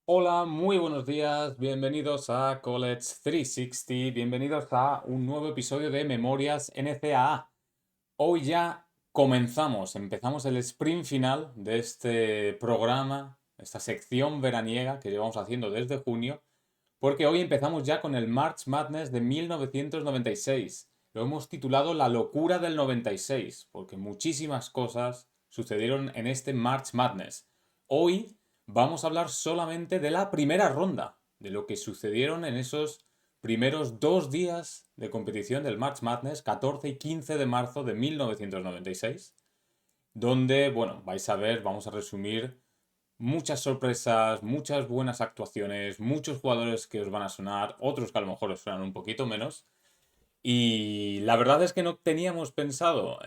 Hola, muy buenos días, bienvenidos a College 360, bienvenidos a un nuevo episodio de Memorias NCAA. Hoy ya empezamos el sprint final de este programa, esta sección veraniega que llevamos haciendo desde junio, porque hoy empezamos ya con el March Madness de 1996. Lo hemos titulado La locura del 96, porque muchísimas cosas sucedieron en este March Madness. Hoy vamos a hablar solamente de la primera ronda, de lo que sucedieron en esos primeros 2 días de competición del March Madness, 14 y 15 de marzo de 1996, donde, bueno, vais a ver, vamos a resumir muchas sorpresas, muchas buenas actuaciones, muchos jugadores que os van a sonar, otros que a lo mejor os suenan un poquito menos. Y la verdad es que no teníamos pensado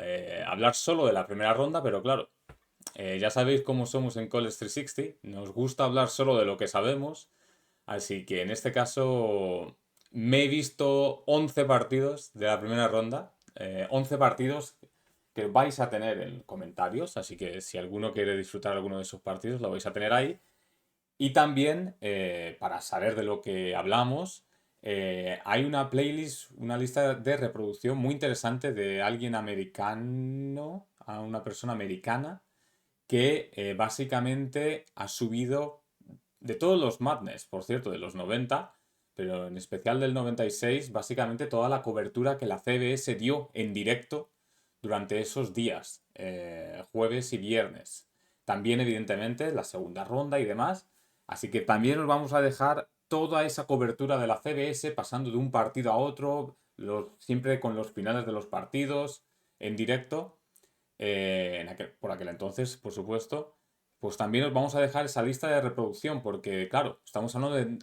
hablar solo de la primera ronda, pero claro, ya sabéis cómo somos en College 360, nos gusta hablar solo de lo que sabemos, así que en este caso me he visto 11 partidos de la primera ronda, 11 partidos que vais a tener en comentarios, así que si alguno quiere disfrutar alguno de esos partidos lo vais a tener ahí. Y también, para saber de lo que hablamos, hay una playlist, una lista de reproducción muy interesante de alguien americano, a una persona americana, que básicamente ha subido de todos los Madness, por cierto, de los 90, pero en especial del 96, básicamente toda la cobertura que la CBS dio en directo durante esos días, jueves y viernes. También, evidentemente, la segunda ronda y demás. Así que también os vamos a dejar toda esa cobertura de la CBS pasando de un partido a otro, siempre con los finales de los partidos en directo por aquel entonces, por supuesto, pues también os vamos a dejar esa lista de reproducción, porque claro, estamos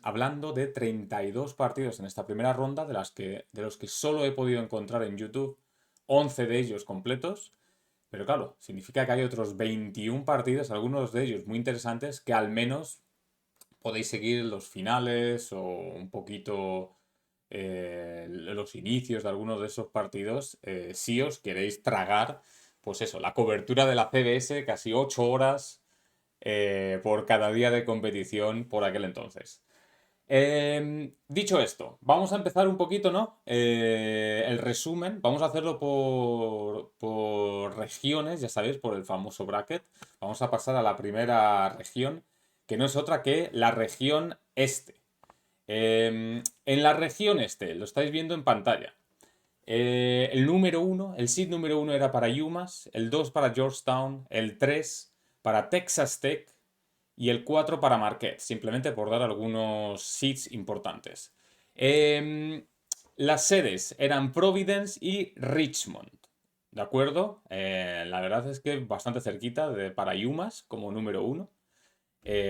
hablando de 32 partidos en esta primera ronda, de los que solo he podido encontrar en YouTube 11 de ellos completos, pero claro, significa que hay otros 21 partidos, algunos de ellos muy interesantes, que al menos podéis seguir los finales o un poquito los inicios de algunos de esos partidos, si os queréis tragar, pues eso, la cobertura de la CBS, casi 8 horas por cada día de competición por aquel entonces. Dicho esto, vamos a empezar un poquito, ¿no? El resumen, vamos a hacerlo por regiones, ya sabéis, por el famoso bracket. Vamos a pasar a la primera región, que no es otra que la región este. En la región este, lo estáis viendo en pantalla. El número uno, el seed número uno era para UMass, el 2 para Georgetown, el 3 para Texas Tech y el 4 para Marquette, simplemente por dar algunos seeds importantes. Em, las sedes eran Providence y Richmond, ¿de acuerdo? La verdad es que bastante cerquita para UMass como número uno,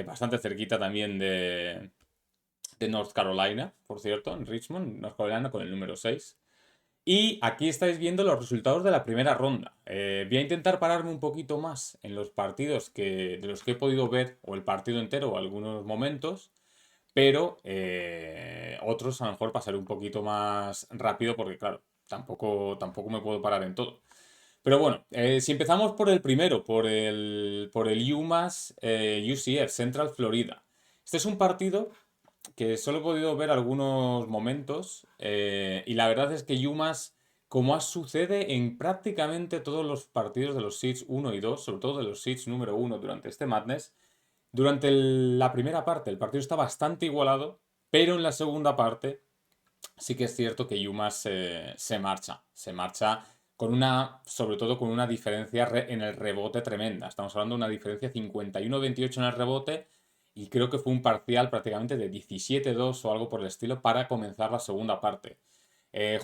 bastante cerquita también de North Carolina, por cierto, en Richmond, North Carolina con el número 6. Y aquí estáis viendo los resultados de la primera ronda. Voy a intentar pararme un poquito más en los partidos de los que he podido ver, o el partido entero, o algunos momentos, pero otros a lo mejor pasaré un poquito más rápido porque, claro, tampoco me puedo parar en todo. Pero bueno, si empezamos por el primero, por el UMass UCF, Central Florida. Este es un partido que solo he podido ver algunos momentos y la verdad es que UMass, como sucede en prácticamente todos los partidos de los Seeds uno y 2, sobre todo de los Seeds número uno durante este Madness, durante la primera parte el partido está bastante igualado, pero en la segunda parte sí que es cierto que UMass se marcha sobre todo con una diferencia en el rebote tremenda. Estamos hablando de una diferencia 51-28 en el rebote y creo que fue un parcial prácticamente de 17-2 o algo por el estilo para comenzar la segunda parte.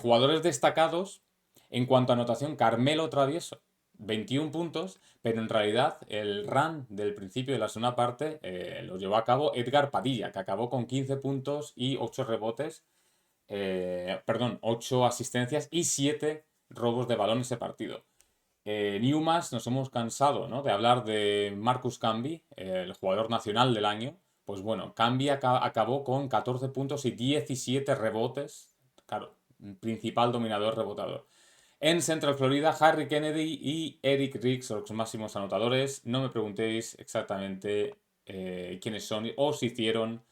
Jugadores destacados en cuanto a anotación, Carmelo Travieso, 21 puntos, pero en realidad el run del principio de la segunda parte lo llevó a cabo Edgar Padilla, que acabó con 15 puntos y 8 rebotes, perdón, 8 asistencias y 7 robos de balón ese partido. Newmas, nos hemos cansado, ¿no?, de hablar de Marcus Camby, el jugador nacional del año. Pues bueno, Camby acabó con 14 puntos y 17 rebotes. Claro, principal dominador rebotador. En Central Florida, Harry Kennedy y Eric Riggs son los máximos anotadores. No me preguntéis exactamente quiénes son o si hicieron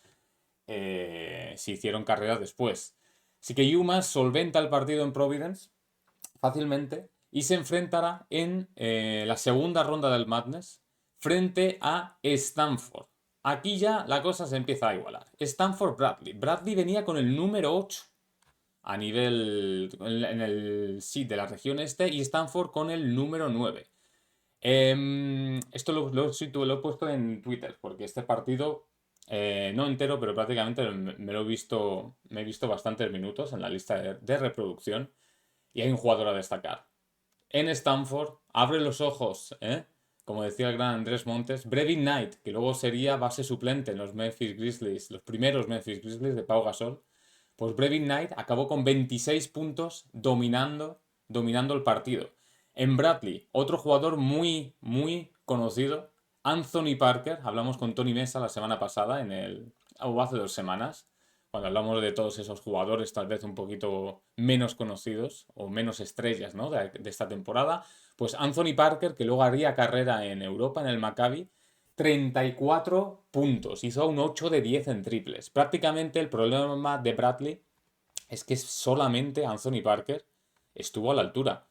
carreras después. Así que UMass solventa el partido en Providence fácilmente y se enfrentará en la segunda ronda del Madness frente a Stanford. Aquí ya la cosa se empieza a igualar. Stanford-Bradley. Bradley venía con el número 8 a nivel en el seed de la región este y Stanford con el número 9. Esto lo he puesto en Twitter porque este partido, no entero, pero prácticamente me he visto bastantes minutos en la lista de reproducción y hay un jugador a destacar. En Stanford, abre los ojos, ¿eh? Como decía el gran Andrés Montes, Brevin Knight, que luego sería base suplente en los Memphis Grizzlies, los primeros Memphis Grizzlies de Pau Gasol. Pues Brevin Knight acabó con 26 puntos dominando el partido. En Bradley, otro jugador muy, muy conocido, Anthony Parker. Hablamos con Tony Mesa la semana pasada, o hace 2 semanas, cuando hablamos de todos esos jugadores tal vez un poquito menos conocidos o menos estrellas, ¿no? de esta temporada. Pues Anthony Parker, que luego haría carrera en Europa, en el Maccabi, 34 puntos. Hizo un 8 de 10 en triples. Prácticamente el problema de Bradley es que solamente Anthony Parker estuvo a la altura.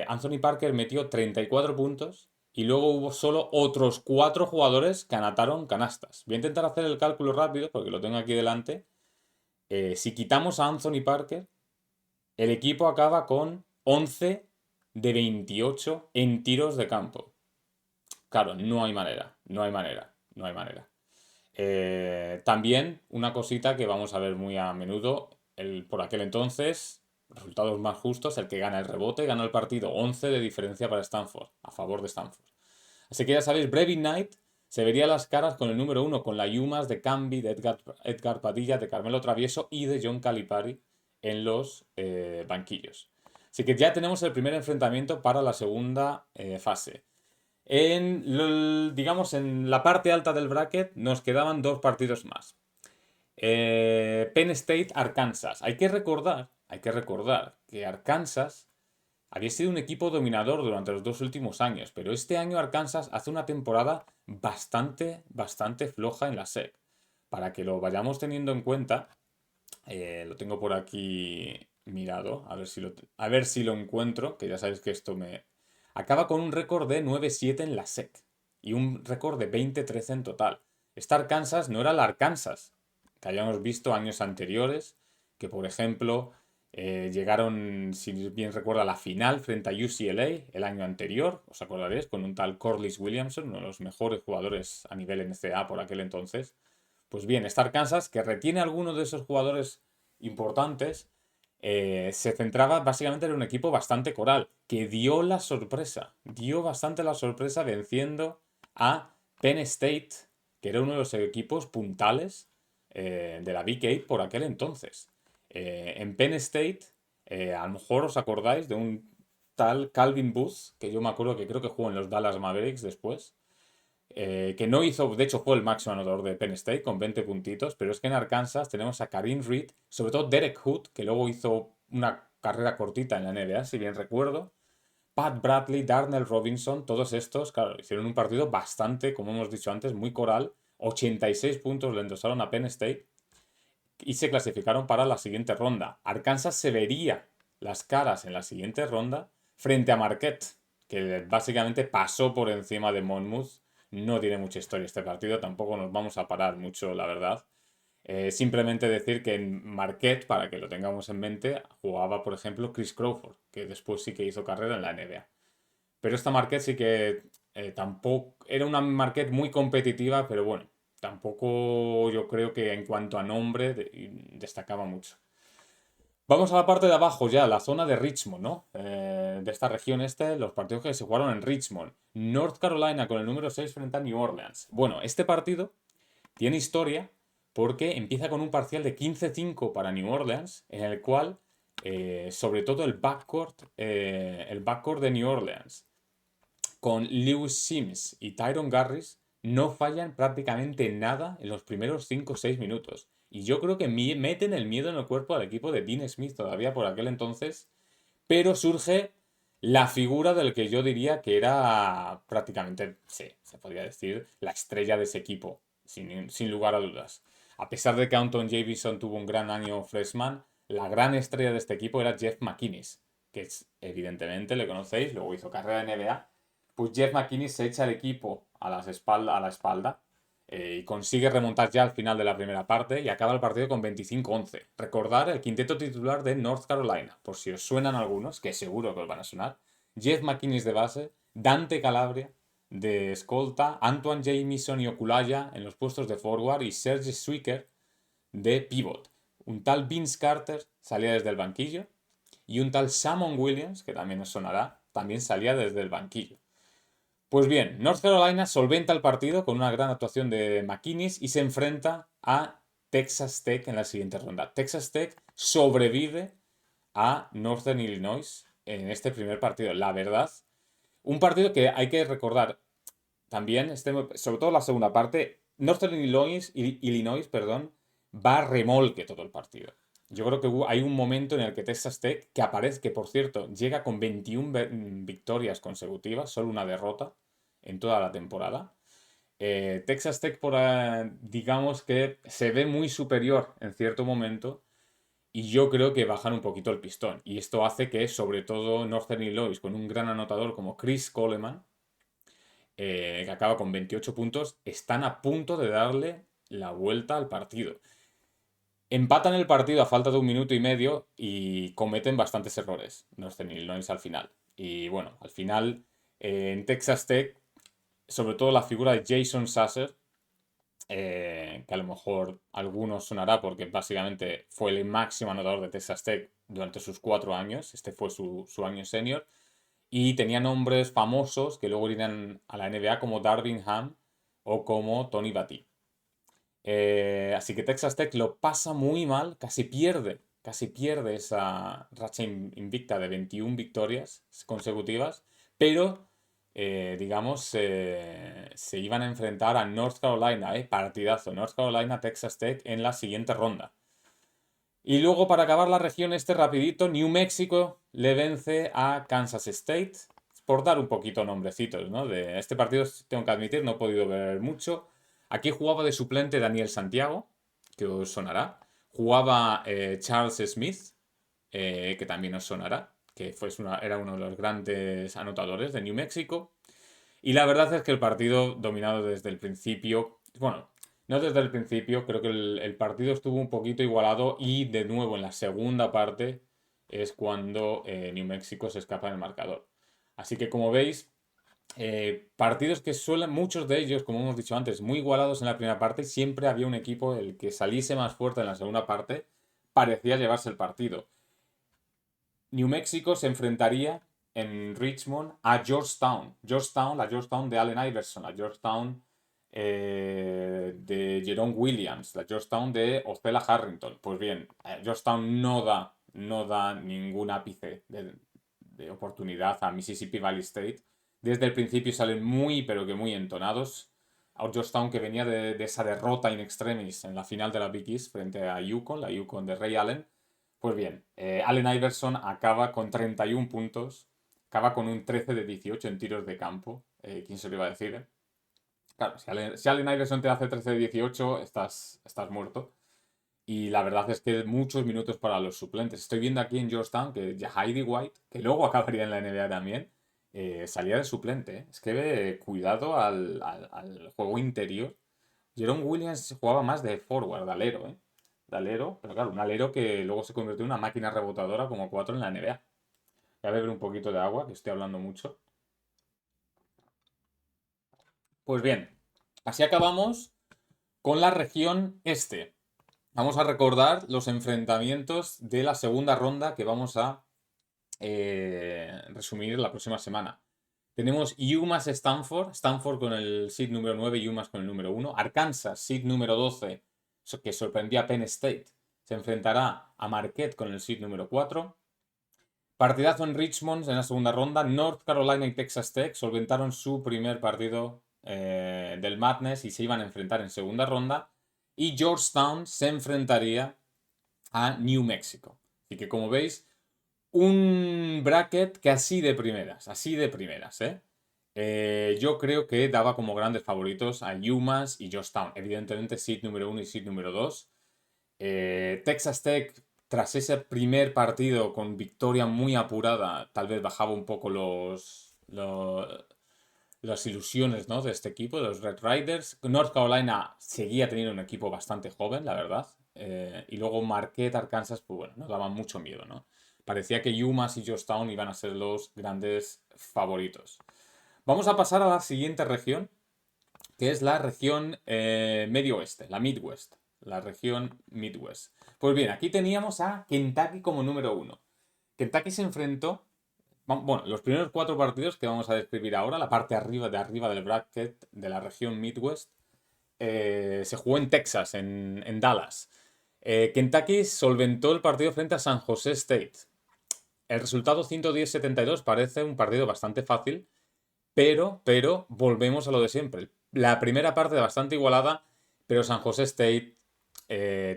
Anthony Parker metió 34 puntos y luego hubo solo otros 4 jugadores que anotaron canastas. Voy a intentar hacer el cálculo rápido porque lo tengo aquí delante. Si quitamos a Anthony Parker, el equipo acaba con 11 de 28 en tiros de campo. Claro, no hay manera, no hay manera, no hay manera. También una cosita que vamos a ver muy a menudo, por aquel entonces, resultados más justos, el que gana el rebote, gana el partido, 11 de diferencia para Stanford, a favor de Stanford. Así que ya sabéis, Brevin Knight se vería las caras con el número 1, con la UMass de Camby, de Edgar Padilla, de Carmelo Travieso y de John Calipari en los banquillos. Así que ya tenemos el primer enfrentamiento para la segunda fase. Digamos, en la parte alta del bracket nos quedaban 2 partidos más. Penn State, Arkansas. Hay que recordar que Arkansas había sido un equipo dominador durante los 2 últimos años, pero este año Arkansas hace una temporada bastante, bastante floja en la SEC. Para que lo vayamos teniendo en cuenta, lo tengo por aquí mirado, a ver si lo encuentro, que ya sabéis que esto me... Acaba con un récord de 9-7 en la SEC y un récord de 20-13 en total. Esta Arkansas no era la Arkansas que habíamos visto años anteriores, que por ejemplo llegaron, si bien recuerdo, a la final frente a UCLA el año anterior, os acordaréis, con un tal Corliss Williamson, uno de los mejores jugadores a nivel NCAA por aquel entonces. Pues bien, esta Arkansas, que retiene a algunos de esos jugadores importantes, se centraba básicamente en un equipo bastante coral, que dio bastante la sorpresa venciendo a Penn State, que era uno de los equipos puntales de la Big Eight por aquel entonces. En Penn State, a lo mejor os acordáis de un tal Calvin Booth, que yo me acuerdo que creo que jugó en los Dallas Mavericks después, que no hizo, de hecho fue el máximo anotador de Penn State con 20 puntitos, pero es que en Arkansas tenemos a Kareem Reed, sobre todo Derek Hood, que luego hizo una carrera cortita en la NBA, si bien recuerdo, Pat Bradley, Darnell Robinson, todos estos, claro, hicieron un partido bastante, como hemos dicho antes, muy coral, 86 puntos le endosaron a Penn State y se clasificaron para la siguiente ronda. Arkansas se vería las caras en la siguiente ronda frente a Marquette, que básicamente pasó por encima de Monmouth. No tiene mucha historia este partido, tampoco nos vamos a parar mucho, la verdad. Simplemente decir que en Marquette, para que lo tengamos en mente, jugaba, por ejemplo, Chris Crawford, que después sí que hizo carrera en la NBA. Pero esta Marquette sí que tampoco... Era una Marquette muy competitiva, pero bueno, tampoco yo creo que en cuanto a nombre destacaba mucho. Vamos a la parte de abajo ya, la zona de Richmond, ¿no? De esta región los partidos que se jugaron en Richmond. North Carolina con el número 6 frente a New Orleans. Bueno, este partido tiene historia porque empieza con un parcial de 15-5 para New Orleans, en el cual, sobre todo el backcourt de New Orleans, con Lewis Sims y Tyron Garris, no fallan prácticamente nada en los primeros 5 o 6 minutos. Y yo creo que meten el miedo en el cuerpo al equipo de Dean Smith todavía por aquel entonces, pero surge la figura del que yo diría que era prácticamente, sí, se podría decir, la estrella de ese equipo, sin lugar a dudas. A pesar de que Anton Jameson tuvo un gran año freshman, la gran estrella de este equipo era Jeff McInnis, que es, evidentemente le conocéis, luego hizo carrera en NBA. Pues Jeff McInnis se echa el equipo a la espalda y consigue remontar ya al final de la primera parte y acaba el partido con 25-11. Recordar el quinteto titular de North Carolina, por si os suenan algunos, que seguro que os van a sonar. Jeff McInnis de base, Dante Calabria de escolta, Antoine Jamison y Okulaya en los puestos de forward y Serge Swicker de pivot. Un tal Vince Carter salía desde el banquillo y un tal Shamon Williams, que también os sonará, también salía desde el banquillo. Pues bien, North Carolina solventa el partido con una gran actuación de McInnis y se enfrenta a Texas Tech en la siguiente ronda. Texas Tech sobrevive a Northern Illinois en este primer partido. La verdad, un partido que hay que recordar también, sobre todo la segunda parte, Northern Illinois, perdón, va a remolque todo el partido. Yo creo que hay un momento en el que Texas Tech, que aparece, que por cierto, llega con 21 victorias consecutivas, solo una derrota en toda la temporada. Texas Tech, digamos que se ve muy superior en cierto momento y yo creo que bajan un poquito el pistón. Y esto hace que, sobre todo, Northern Illinois, con un gran anotador como Chris Coleman, que acaba con 28 puntos, están a punto de darle la vuelta al partido. Empatan el partido a falta de 1 minuto y medio y cometen bastantes errores Northern Illinois al final. Y bueno, al final en Texas Tech, sobre todo la figura de Jason Sasser, que a lo mejor algunos sonará porque básicamente fue el máximo anotador de Texas Tech durante sus 4 años, este fue su año senior, y tenía nombres famosos que luego irían a la NBA como Darvin Ham o como Tony Batty. Así que Texas Tech lo pasa muy mal, casi pierde esa racha invicta de 21 victorias consecutivas, pero digamos se iban a enfrentar a North Carolina, partidazo, North Carolina, Texas Tech en la siguiente ronda. Y luego para acabar la región rapidito, New Mexico le vence a Kansas State, por dar un poquito nombrecitos, ¿no? De este partido tengo que admitir, no he podido ver mucho. Aquí jugaba de suplente Daniel Santiago, que os sonará. Jugaba Charles Smith, que también os sonará, que era uno de los grandes anotadores de New Mexico. Y la verdad es que el partido dominado desde el principio, bueno, no desde el principio, creo que el partido estuvo un poquito igualado y de nuevo en la segunda parte es cuando New Mexico se escapa del marcador. Así que como veis, partidos que suelen, muchos de ellos, como hemos dicho antes, muy igualados en la primera parte, siempre había un equipo el que saliese más fuerte en la segunda parte, parecía llevarse el partido. New Mexico se enfrentaría en Richmond a Georgetown. La Georgetown de Allen Iverson, la Georgetown de Jerome Williams, la Georgetown de Ocella Harrington. Pues bien, Georgetown no da ningún ápice de oportunidad a Mississippi Valley State. Desde el principio salen muy, pero que muy entonados. A Georgetown que venía de esa derrota in extremis en la final de la Big East frente a UConn, la UConn de Ray Allen. Pues bien, Allen Iverson acaba con 31 puntos, acaba con un 13 de 18 en tiros de campo. ¿Quién se lo iba a decir? Claro, si Allen Iverson te hace 13 de 18, estás muerto. Y la verdad es que muchos minutos para los suplentes. Estoy viendo aquí en Georgetown que Heidi White, que luego acabaría en la NBA también, salía de suplente. Es que cuidado al juego interior. Jerome Williams jugaba más de forward, de alero, ¿eh? De alero, pero claro, un alero que luego se convirtió en una máquina rebotadora como 4 en la NBA. Voy a beber un poquito de agua, que estoy hablando mucho. Pues bien, así acabamos con la región este. Vamos a recordar los enfrentamientos de la segunda ronda que vamos a resumir la próxima semana. Tenemos UMass Stanford, Stanford con el seed número 9 y UMass con el número 1. Arkansas, seed número 12, que sorprendía a Penn State, se enfrentará a Marquette con el seed número 4. Partidazo en Richmond en la segunda ronda. North Carolina y Texas Tech solventaron su primer partido del Madness y se iban a enfrentar en segunda ronda. Y Georgetown se enfrentaría a New Mexico. Así que como veis, Un bracket que así de primeras, ¿eh? Yo creo que daba como grandes favoritos a UMass y Georgetown. Evidentemente, seed número 1 y seed número 2. Texas Tech, tras ese primer partido con victoria muy apurada, tal vez bajaba un poco las ilusiones, ¿no?, de este equipo, de los Red Riders. North Carolina seguía teniendo un equipo bastante joven, la verdad. Y luego Marquette, Arkansas, pues bueno, nos daban mucho miedo, ¿no? Parecía que UMass y Georgetown iban a ser los grandes favoritos. Vamos a pasar a la siguiente región, que es la región Medio Oeste, la Midwest. La región Midwest. Pues bien, aquí teníamos a Kentucky como número 1. Kentucky se enfrentó, bueno, los primeros 4 partidos que vamos a describir ahora, la parte arriba del bracket de la región Midwest, se jugó en Texas, en Dallas. Kentucky solventó el partido frente a San José State. El resultado 110-72 parece un partido bastante fácil, pero volvemos a lo de siempre. La primera parte bastante igualada, pero San José State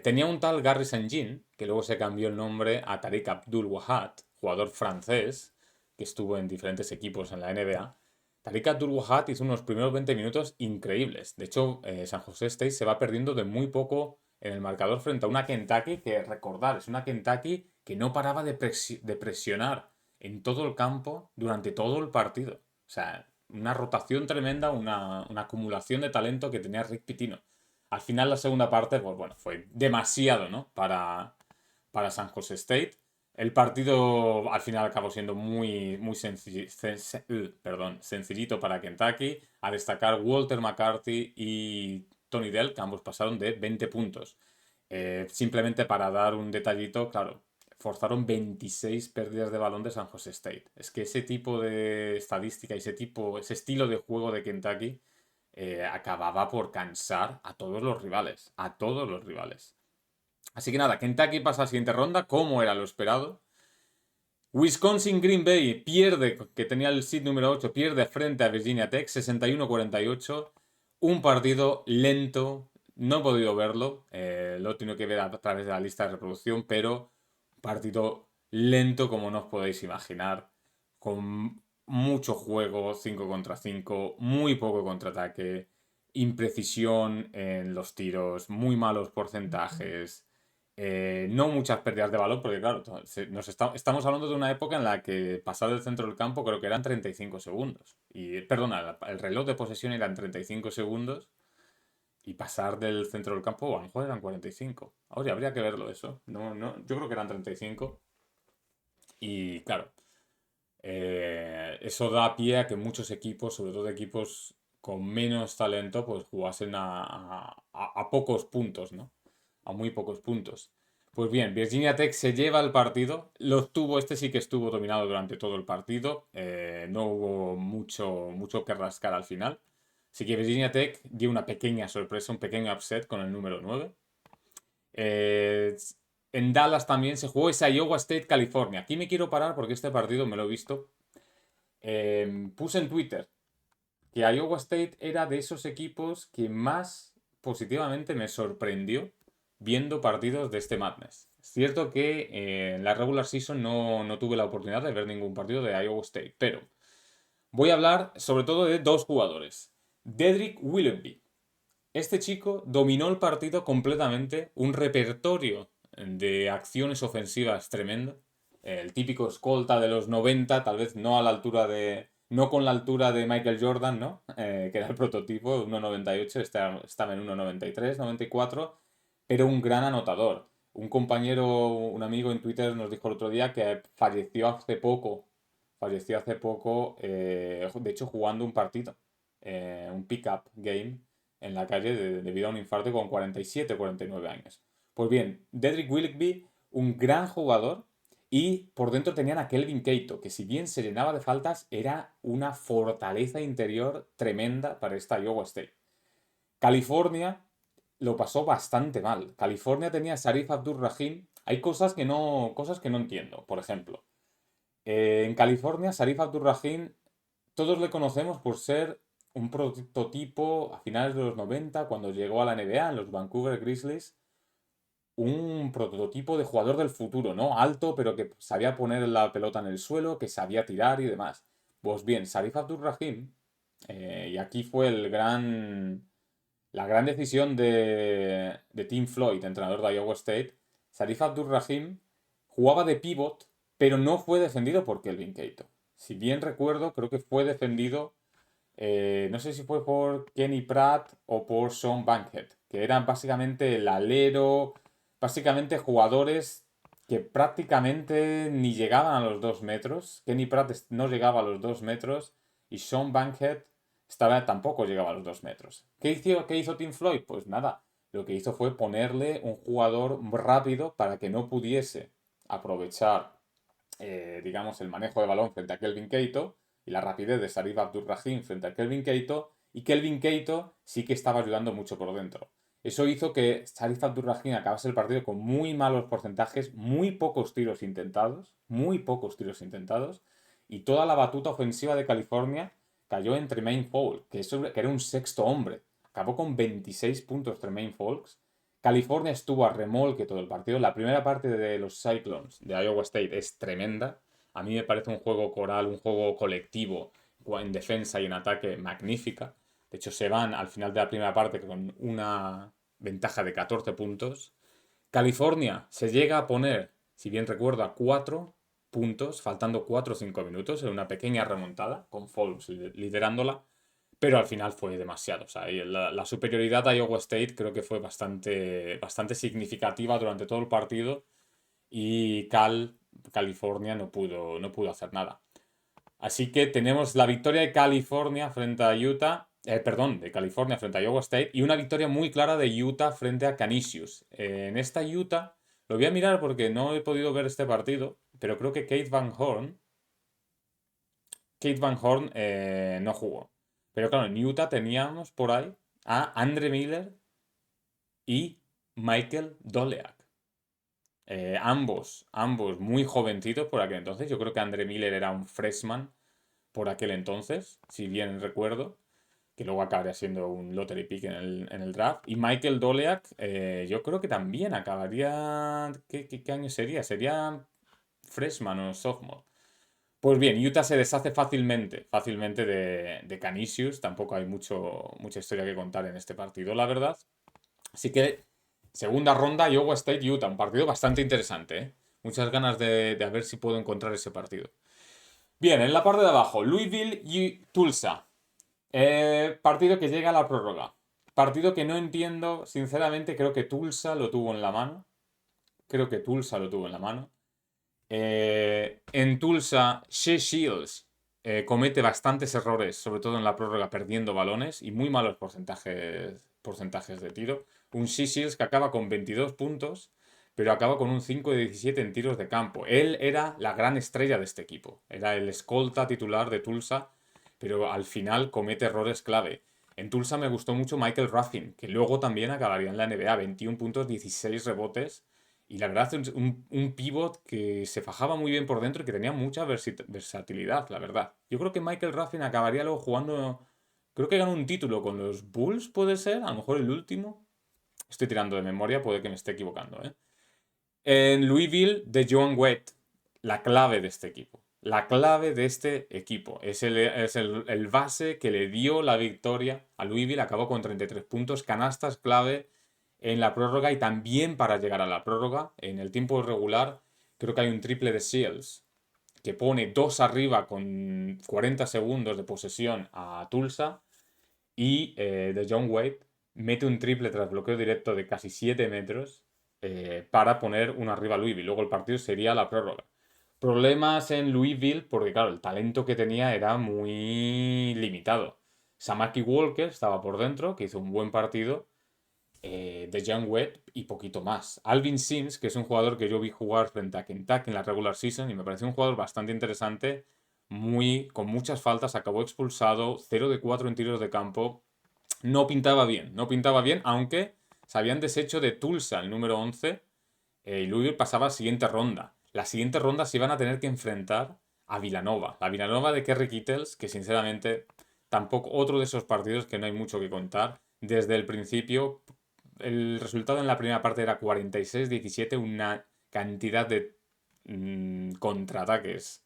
tenía un tal Gary Saint-Jean, que luego se cambió el nombre a Tariq Abdul-Wahad, jugador francés, que estuvo en diferentes equipos en la NBA. Tariq Abdul-Wahad hizo unos primeros 20 minutos increíbles. De hecho, San José State se va perdiendo de muy poco en el marcador frente a una Kentucky que, recordar, es una Kentucky que no paraba de presionar en todo el campo durante todo el partido. O sea, una rotación tremenda, una acumulación de talento que tenía Rick Pitino. Al final la segunda parte, pues bueno, fue demasiado, ¿no? Para San José State. El partido al final acabó siendo muy sencillito para Kentucky. A destacar Walter McCarthy y Tony Dell, que ambos pasaron de 20 puntos. Simplemente para dar un detallito, claro, forzaron 26 pérdidas de balón de San José State. Es que ese tipo de estadística y ese estilo de juego de Kentucky acababa por cansar a todos los rivales. A todos los rivales. Así que nada, Kentucky pasa a la siguiente ronda, como era lo esperado. Wisconsin Green Bay pierde, que tenía el seed número 8, pierde frente a Virginia Tech, 61-48. Un partido lento, no he podido verlo, lo he tenido que ver a través de la lista de reproducción, pero partido lento como no os podéis imaginar, con mucho juego, 5 contra 5, muy poco contraataque, imprecisión en los tiros, muy malos porcentajes. No muchas pérdidas de balón, porque claro, estamos hablando de una época en la que pasar del centro del campo creo que eran 35 segundos. Y, perdona, el reloj de posesión eran 35 segundos y pasar del centro del campo a lo mejor eran 45. Ahora habría que verlo eso. No, no, yo creo que eran 35. Y claro, eso da pie a que muchos equipos, sobre todo equipos con menos talento, pues jugasen a pocos puntos, ¿no? A muy pocos puntos. Pues bien, Virginia Tech se lleva el partido. Este sí que estuvo dominado durante todo el partido. No hubo mucho que rascar al final. Así que Virginia Tech dio una pequeña sorpresa, un pequeño upset con el número 9. Eh, en Dallas también se jugó esa Iowa State, California. Aquí me quiero parar porque este partido me lo he visto. Puse en Twitter que Iowa State era de esos equipos que más positivamente me sorprendió viendo partidos de este Madness. Es cierto que en la regular season no tuve la oportunidad de ver ningún partido de Iowa State, pero voy a hablar sobre todo de 2 jugadores. Dedrick Willoughby. Este chico dominó el partido completamente, un repertorio de acciones ofensivas tremendo. El típico escolta de los 90, tal vez no a la altura de. No con la altura de Michael Jordan, ¿no? Que era el prototipo, 1,98, estaba en 1,93, 94, pero un gran anotador. Un compañero, un amigo en Twitter nos dijo el otro día que falleció hace poco, de hecho jugando un partido, un pick-up game en la calle debido a un infarto con 47 o 49 años. Pues bien, Dedrick Willoughby, un gran jugador, y por dentro tenían a Kelvin Keito, que si bien se llenaba de faltas, era una fortaleza interior tremenda para esta Iowa State. California lo pasó bastante mal. California tenía a Sharif Abdur-Rahim. Hay cosas que no entiendo. Por ejemplo, en California, Sharif Abdur-Rahim, todos le conocemos por ser un prototipo a finales de los 90, cuando llegó a la NBA, en los Vancouver Grizzlies. un prototipo de jugador del futuro, ¿no? Alto, pero que sabía poner la pelota en el suelo, que sabía tirar y demás. Pues bien, Sarif Abdurrahim, y aquí fue la gran decisión de Tim Floyd, entrenador de Iowa State. Sarif Abdurrahim jugaba de pivot, pero no fue defendido por Kelvin Cato. Si bien recuerdo, creo que fue defendido, no sé si fue por Kenny Pratt o por Sean Bankhead, que eran básicamente el alero, básicamente jugadores que prácticamente ni llegaban a los 2 metros. Kenny Pratt no llegaba a los 2 metros y Sean Bankhead tampoco llegaba a los 2 metros. ¿Qué hizo Tim Floyd? Pues nada, lo que hizo fue ponerle un jugador rápido para que no pudiese aprovechar, digamos, el manejo de balón frente a Kelvin Cato y la rapidez de Sarif Abdurrahim frente a Kelvin Cato, y Kelvin Cato sí que estaba ayudando mucho por dentro. Eso hizo que Sarif Abdurrahim acabase el partido con muy malos porcentajes, muy pocos tiros intentados, y toda la batuta ofensiva de California cayó en Tremaine Fowles, que era un sexto hombre. Acabó con 26 puntos Tremaine Fowles. California estuvo a remolque todo el partido. La primera parte de los Cyclones de Iowa State es tremenda. A mí me parece un juego coral, un juego colectivo en defensa y en ataque magnífica. De hecho, se van al final de la primera parte con una ventaja de 14 puntos. California se llega a poner, si bien recuerdo, a 4 puntos, faltando 4 o 5 minutos, en una pequeña remontada, con Fowles liderándola, pero al final fue demasiado. O sea, la superioridad de Iowa State creo que fue bastante significativa durante todo el partido y California no pudo hacer nada. Así que tenemos la victoria de California frente a Utah, perdón, de California frente a Iowa State y una victoria muy clara de Utah frente a Canisius. En esta Utah, lo voy a mirar porque no he podido ver este partido, pero creo que Kate Van Horn no jugó. Pero claro, en Utah teníamos por ahí a Andre Miller y Michael Doleac. Ambos muy jovencitos por aquel entonces. Yo creo que Andre Miller era un freshman por aquel entonces, si bien recuerdo, que luego acabaría siendo un lottery pick en el draft. Y Michael Doleac, yo creo que también acabaría. ¿Qué año sería? Sería freshman o sophomore. Pues bien, Utah se deshace fácilmente de Canisius. Tampoco hay mucha historia que contar en este partido, la verdad. Así que, segunda ronda, Iowa State-Utah. Un partido bastante interesante, ¿eh? Muchas ganas de ver si puedo encontrar ese partido. Bien, en la parte de abajo, Louisville y Tulsa. Partido que llega a la prórroga. Partido que no entiendo, sinceramente, creo que Tulsa lo tuvo en la mano. Creo que Tulsa lo tuvo en la mano. En Tulsa, Shea Shields comete bastantes errores, sobre todo en la prórroga, perdiendo balones y muy malos porcentajes de tiro. Un Shea Shields que acaba con 22 puntos, pero acaba con un 5 de 17 en tiros de campo. Él era la gran estrella de este equipo. Era el escolta titular de Tulsa, pero al final comete errores clave. En Tulsa me gustó mucho Michael Ruffin, que luego también acabaría en la NBA, 21 puntos, 16 rebotes. Y la verdad, un pivot que se fajaba muy bien por dentro y que tenía mucha versatilidad, la verdad. Yo creo que Michael Ruffin acabaría luego jugando. Creo que ganó un título con los Bulls, puede ser, a lo mejor el último. Estoy tirando de memoria, puede que me esté equivocando, ¿eh? En Louisville, de Joan Wade, la clave de este equipo. La clave de este equipo. Es el base que le dio la victoria a Louisville. Acabó con 33 puntos, canastas clave en la prórroga y también para llegar a la prórroga. En el tiempo regular, creo que hay un triple de Shields que pone 2 arriba con 40 segundos de posesión a Tulsa. Y de John Wade mete un triple tras bloqueo directo de casi 7 metros para poner uno arriba a Louisville. Luego el partido sería la prórroga. Problemas en Louisville porque, claro, el talento que tenía era muy limitado. Samaki Walker estaba por dentro, que hizo un buen partido. De John Wade y poquito más. Alvin Sims, que es un jugador que yo vi jugar frente a Kentucky en la regular season y me pareció un jugador bastante interesante, con muchas faltas, acabó expulsado, 0 de 4 en tiros de campo. No pintaba bien, aunque se habían deshecho de Tulsa, el número 11, y Louisville pasaba a la siguiente ronda. La siguiente ronda se iban a tener que enfrentar a Villanova. La Villanova de Kerry Kittles, que sinceramente tampoco otro de esos partidos que no hay mucho que contar. Desde el principio el resultado en la primera parte era 46-17, una cantidad de contraataques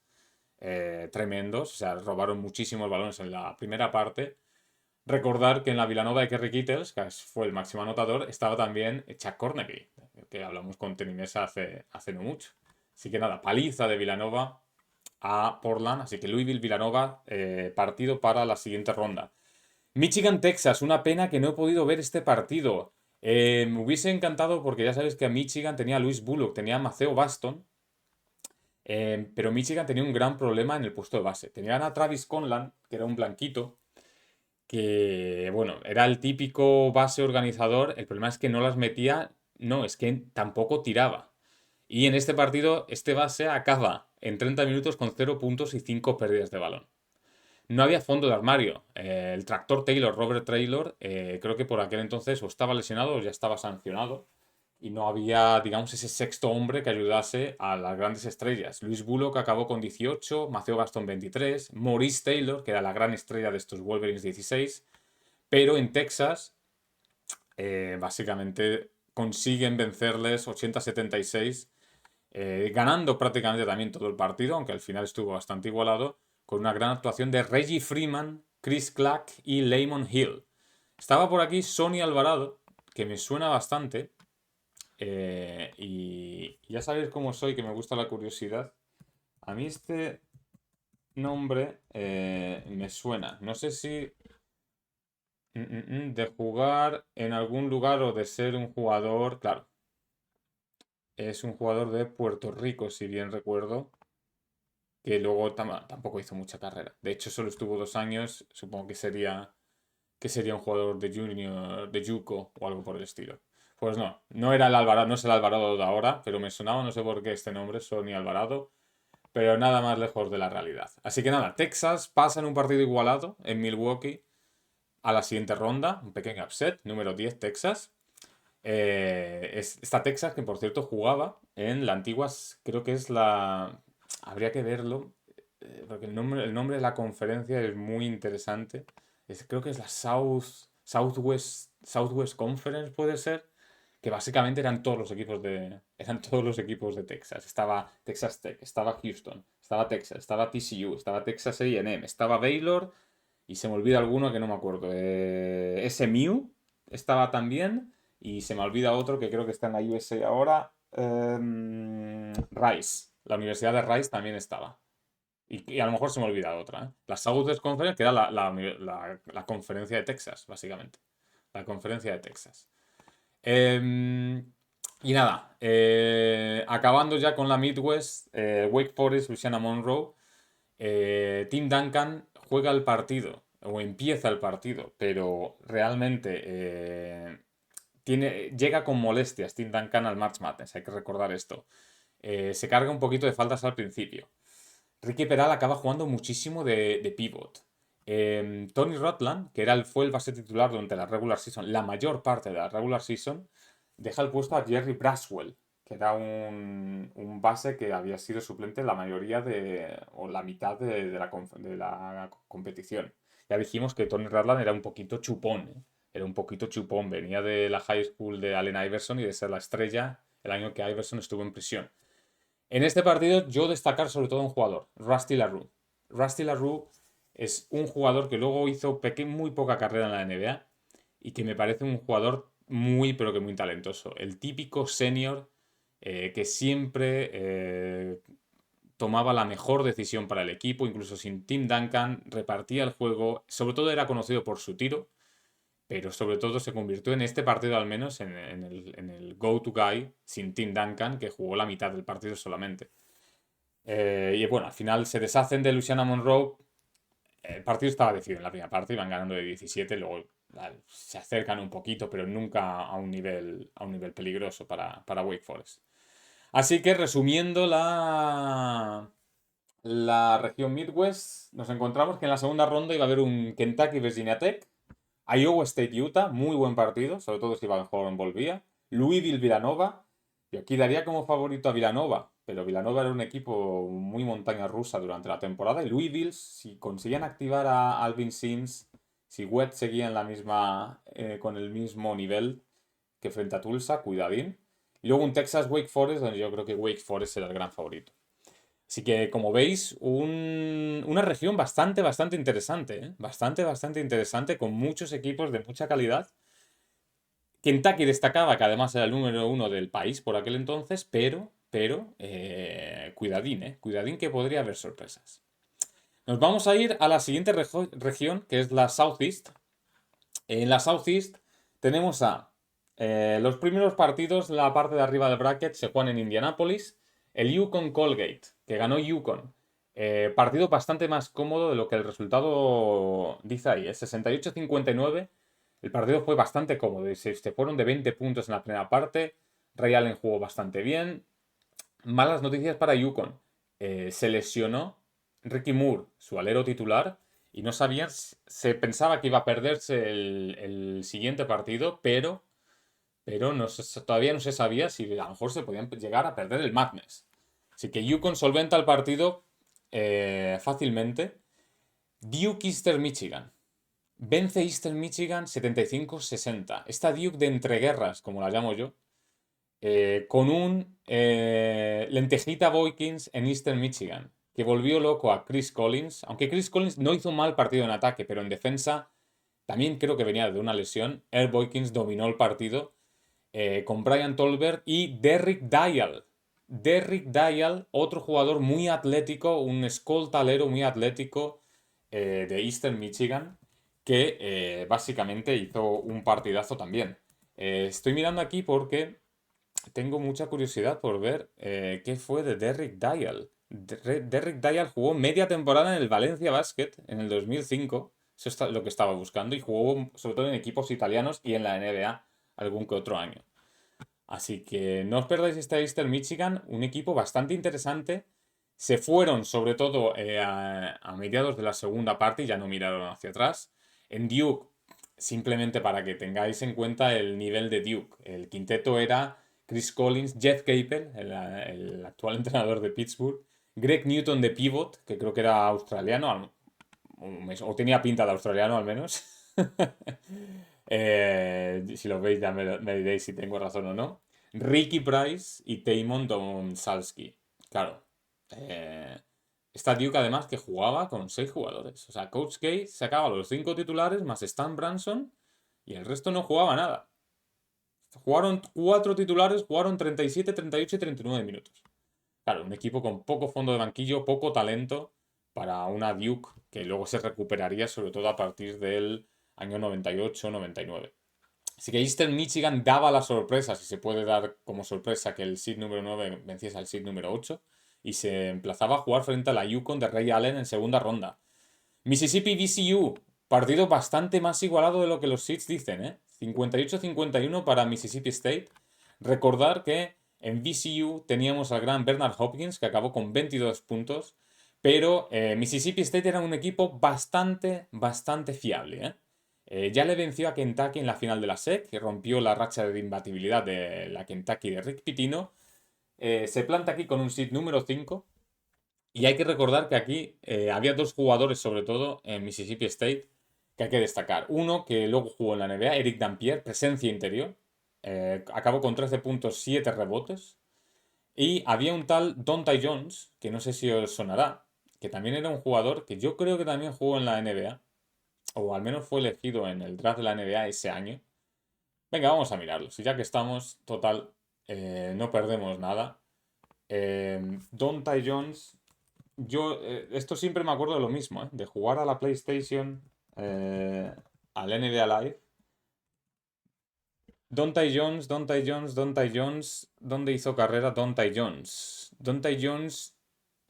tremendos. O sea, robaron muchísimos balones en la primera parte. Recordar que en la Vilanova de Kerry Kittles, que fue el máximo anotador, estaba también Chuck Cornegie, que hablamos con Tenimesa hace no mucho. Así que nada, paliza de Vilanova a Portland. Así que Louisville-Vilanova, partido para la siguiente ronda. Michigan-Texas, una pena que no he podido ver este partido. Me hubiese encantado porque ya sabes que a Michigan tenía a Louis Bullock, tenía a Maceo Baston, pero Michigan tenía un gran problema en el puesto de base. Tenían a Travis Conlan, que era un blanquito, que, bueno, era el típico base organizador. El problema es que no las metía, no, es que tampoco tiraba. Y en este partido, este base acaba en 30 minutos con 0 puntos y 5 pérdidas de balón. No había fondo de armario. El tractor Taylor, Robert Taylor, creo que por aquel entonces o estaba lesionado o ya estaba sancionado. Y no había, digamos, ese sexto hombre que ayudase a las grandes estrellas. Luis Bullock acabó con 18, Maceo Baston 23, Maurice Taylor, que era la gran estrella de estos Wolverines, 16. Pero en Texas, básicamente consiguen vencerles 80-76, ganando prácticamente también todo el partido, aunque al final estuvo bastante igualado, con una gran actuación de Reggie Freeman, Chris Clack y Lamon Hill. Estaba por aquí Sonny Alvarado, que me suena bastante, y ya sabéis cómo soy, que me gusta la curiosidad. A mí este nombre me suena. No sé si de jugar en algún lugar o de ser un jugador. Claro, es un jugador de Puerto Rico, si bien recuerdo, que luego tampoco hizo mucha carrera. De hecho, solo estuvo 2 años. Supongo que sería un jugador de Junior, de JUCO o algo por el estilo. Pues no, no era el Alvarado, no es el Alvarado de ahora, pero me sonaba, no sé por qué este nombre, Sonny Alvarado, pero nada más lejos de la realidad. Así que nada, Texas pasa en un partido igualado en Milwaukee a la siguiente ronda, un pequeño upset, número 10 Texas. Esta Texas, que por cierto jugaba en la antigua, creo que es la. Habría que verlo, porque el nombre de la conferencia es muy interesante. Creo que es la Southwest Conference, puede ser, que básicamente eran todos los equipos de Texas. Estaba Texas Tech, estaba Houston, estaba Texas, estaba TCU, estaba Texas A&M, estaba Baylor, y se me olvida alguno que no me acuerdo. SMU estaba también. Y se me olvida otro que creo que está en la USA ahora. Rice. La Universidad de Rice también estaba. Y a lo mejor se me olvida otra. La Southwest Conference, que era la conferencia de Texas, básicamente. La conferencia de Texas. Y nada, acabando ya con la Midwest, Wake Forest, Louisiana Monroe. Tim Duncan juega el partido, o empieza el partido, pero realmente llega con molestias Tim Duncan al March Madness, hay que recordar esto. Se carga un poquito de faltas al principio. Ricky Peral acaba jugando muchísimo de pivot. Tony Rutland, que fue el base titular durante la regular season, la mayor parte de la regular season, deja el puesto a Jerry Braswell, que era un base que había sido suplente la mayoría o la mitad de la competición. Ya dijimos que Tony Rutland era un poquito chupón, ¿eh? Era un poquito chupón, venía de la high school de Allen Iverson y de ser la estrella el año que Iverson estuvo en prisión. En este partido yo destacar sobre todo un jugador, Rusty LaRue. Rusty LaRue es un jugador que luego hizo muy poca carrera en la NBA y que me parece un jugador muy pero que muy talentoso. El típico senior que siempre tomaba la mejor decisión para el equipo, incluso sin Tim Duncan, repartía el juego, sobre todo era conocido por su tiro, pero sobre todo se convirtió en este partido al menos en el go-to guy sin Tim Duncan, que jugó la mitad del partido solamente. Y bueno, al final se deshacen de Louisiana Monroe. El partido estaba decidido en la primera parte, iban ganando de 17, luego se acercan un poquito, pero nunca a un nivel peligroso para Wake Forest. Así que resumiendo la región Midwest, nos encontramos que en la segunda ronda iba a haber un Kentucky-Virginia Tech, Iowa State-Utah, muy buen partido, sobre todo si Van Horn volvía. Louisville-Villanova. Yo aquí daría como favorito a Villanova, pero Villanova era un equipo muy montaña rusa durante la temporada. Y Louisville, si conseguían activar a Alvin Sims, si Webb seguía con el mismo nivel, que frente a Tulsa, cuidadín. Y luego un Texas Wake Forest, donde yo creo que Wake Forest será el gran favorito. Así que, como veis, una región bastante interesante, ¿eh? Bastante interesante, con muchos equipos de mucha calidad. Kentucky destacaba que además era el número uno del país por aquel entonces, pero cuidadín, ¿eh? Cuidadín que podría haber sorpresas. Nos vamos a ir a la siguiente región, que es la Southeast. En la Southeast tenemos los primeros partidos, la parte de arriba del bracket, se juegan en Indianapolis. El Yukon Colgate, que ganó Yukon. Partido bastante más cómodo de lo que el resultado dice ahí. 68-59. El partido fue bastante cómodo. Se fueron de 20 puntos en la primera parte. Ray Allen jugó bastante bien. Malas noticias para Yukon. Se lesionó Ricky Moore, su alero titular, y no sabían, se pensaba que iba a perderse el siguiente partido, pero todavía no se sabía si a lo mejor se podían llegar a perder el Madness. Así que Yukon solventa el partido fácilmente. Duke Eastern Michigan. Vence Eastern Michigan 75-60. Esta Duke de entreguerras, como la llamo yo, con un lentejita Boykins en Eastern Michigan, que volvió loco a Chris Collins, aunque Chris Collins no hizo un mal partido en ataque, pero en defensa también creo que venía de una lesión. Earl Boykins dominó el partido con Brian Tolbert y Derrick Dial. Derrick Dial, otro jugador muy atlético, un escoltalero muy atlético de Eastern Michigan, que básicamente hizo un partidazo también. Estoy mirando aquí porque tengo mucha curiosidad por ver qué fue de Derrick Dial. Derrick Dial jugó media temporada en el Valencia Basket en el 2005. Eso es lo que estaba buscando. Y jugó sobre todo en equipos italianos y en la NBA algún que otro año. Así que no os perdáis este Eastern Michigan, un equipo bastante interesante. Se fueron sobre todo a mediados de la segunda parte y ya no miraron hacia atrás. En Duke, simplemente para que tengáis en cuenta el nivel de Duke. El quinteto era Chris Collins, Jeff Capel, el actual entrenador de Pittsburgh, Greg Newton de pivot, que creo que era australiano, o tenía pinta de australiano al menos. Si lo veis ya me diréis si tengo razón o no. Ricky Price y Tamon Donsalski. Claro. Esta Duke además que jugaba con 6 jugadores. O sea, Coach K sacaba los 5 titulares más Stan Branson y el resto no jugaba nada. Jugaron 4 titulares, jugaron 37, 38 y 39 minutos. Claro, un equipo con poco fondo de banquillo, poco talento para una Duke que luego se recuperaría sobre todo a partir del año 98-99. Así que Eastern Michigan daba la sorpresa, si se puede dar como sorpresa, que el seed número 9 venciese al seed número 8 y se emplazaba a jugar frente a la Yukon de Ray Allen en segunda ronda. Mississippi VCU, partido bastante más igualado de lo que los seeds dicen, ¿eh? 58-51 para Mississippi State. Recordar que en VCU teníamos al gran Bernard Hopkins, que acabó con 22 puntos, pero Mississippi State era un equipo bastante fiable, ¿eh? Ya le venció a Kentucky en la final de la SEC, que rompió la racha de imbatibilidad de la Kentucky de Rick Pitino. Se planta aquí con un seed número 5. Y hay que recordar que aquí había 2 jugadores, sobre todo en Mississippi State, que hay que destacar. Uno que luego jugó en la NBA, Eric Dampier, presencia interior. Acabó con 13 puntos, 7 rebotes. Y había un tal Dontai Jones, que no sé si os sonará, que también era un jugador que yo creo que también jugó en la NBA, o al menos fue elegido en el draft de la NBA ese año. Venga, vamos a mirarlo. Si ya que estamos, total, no perdemos nada. Dontai Jones, esto siempre me acuerdo de lo mismo, ¿eh? De jugar a la PlayStation, al NBA Live. Dontai Jones, ¿dónde hizo carrera Dontai Jones? Dontai Jones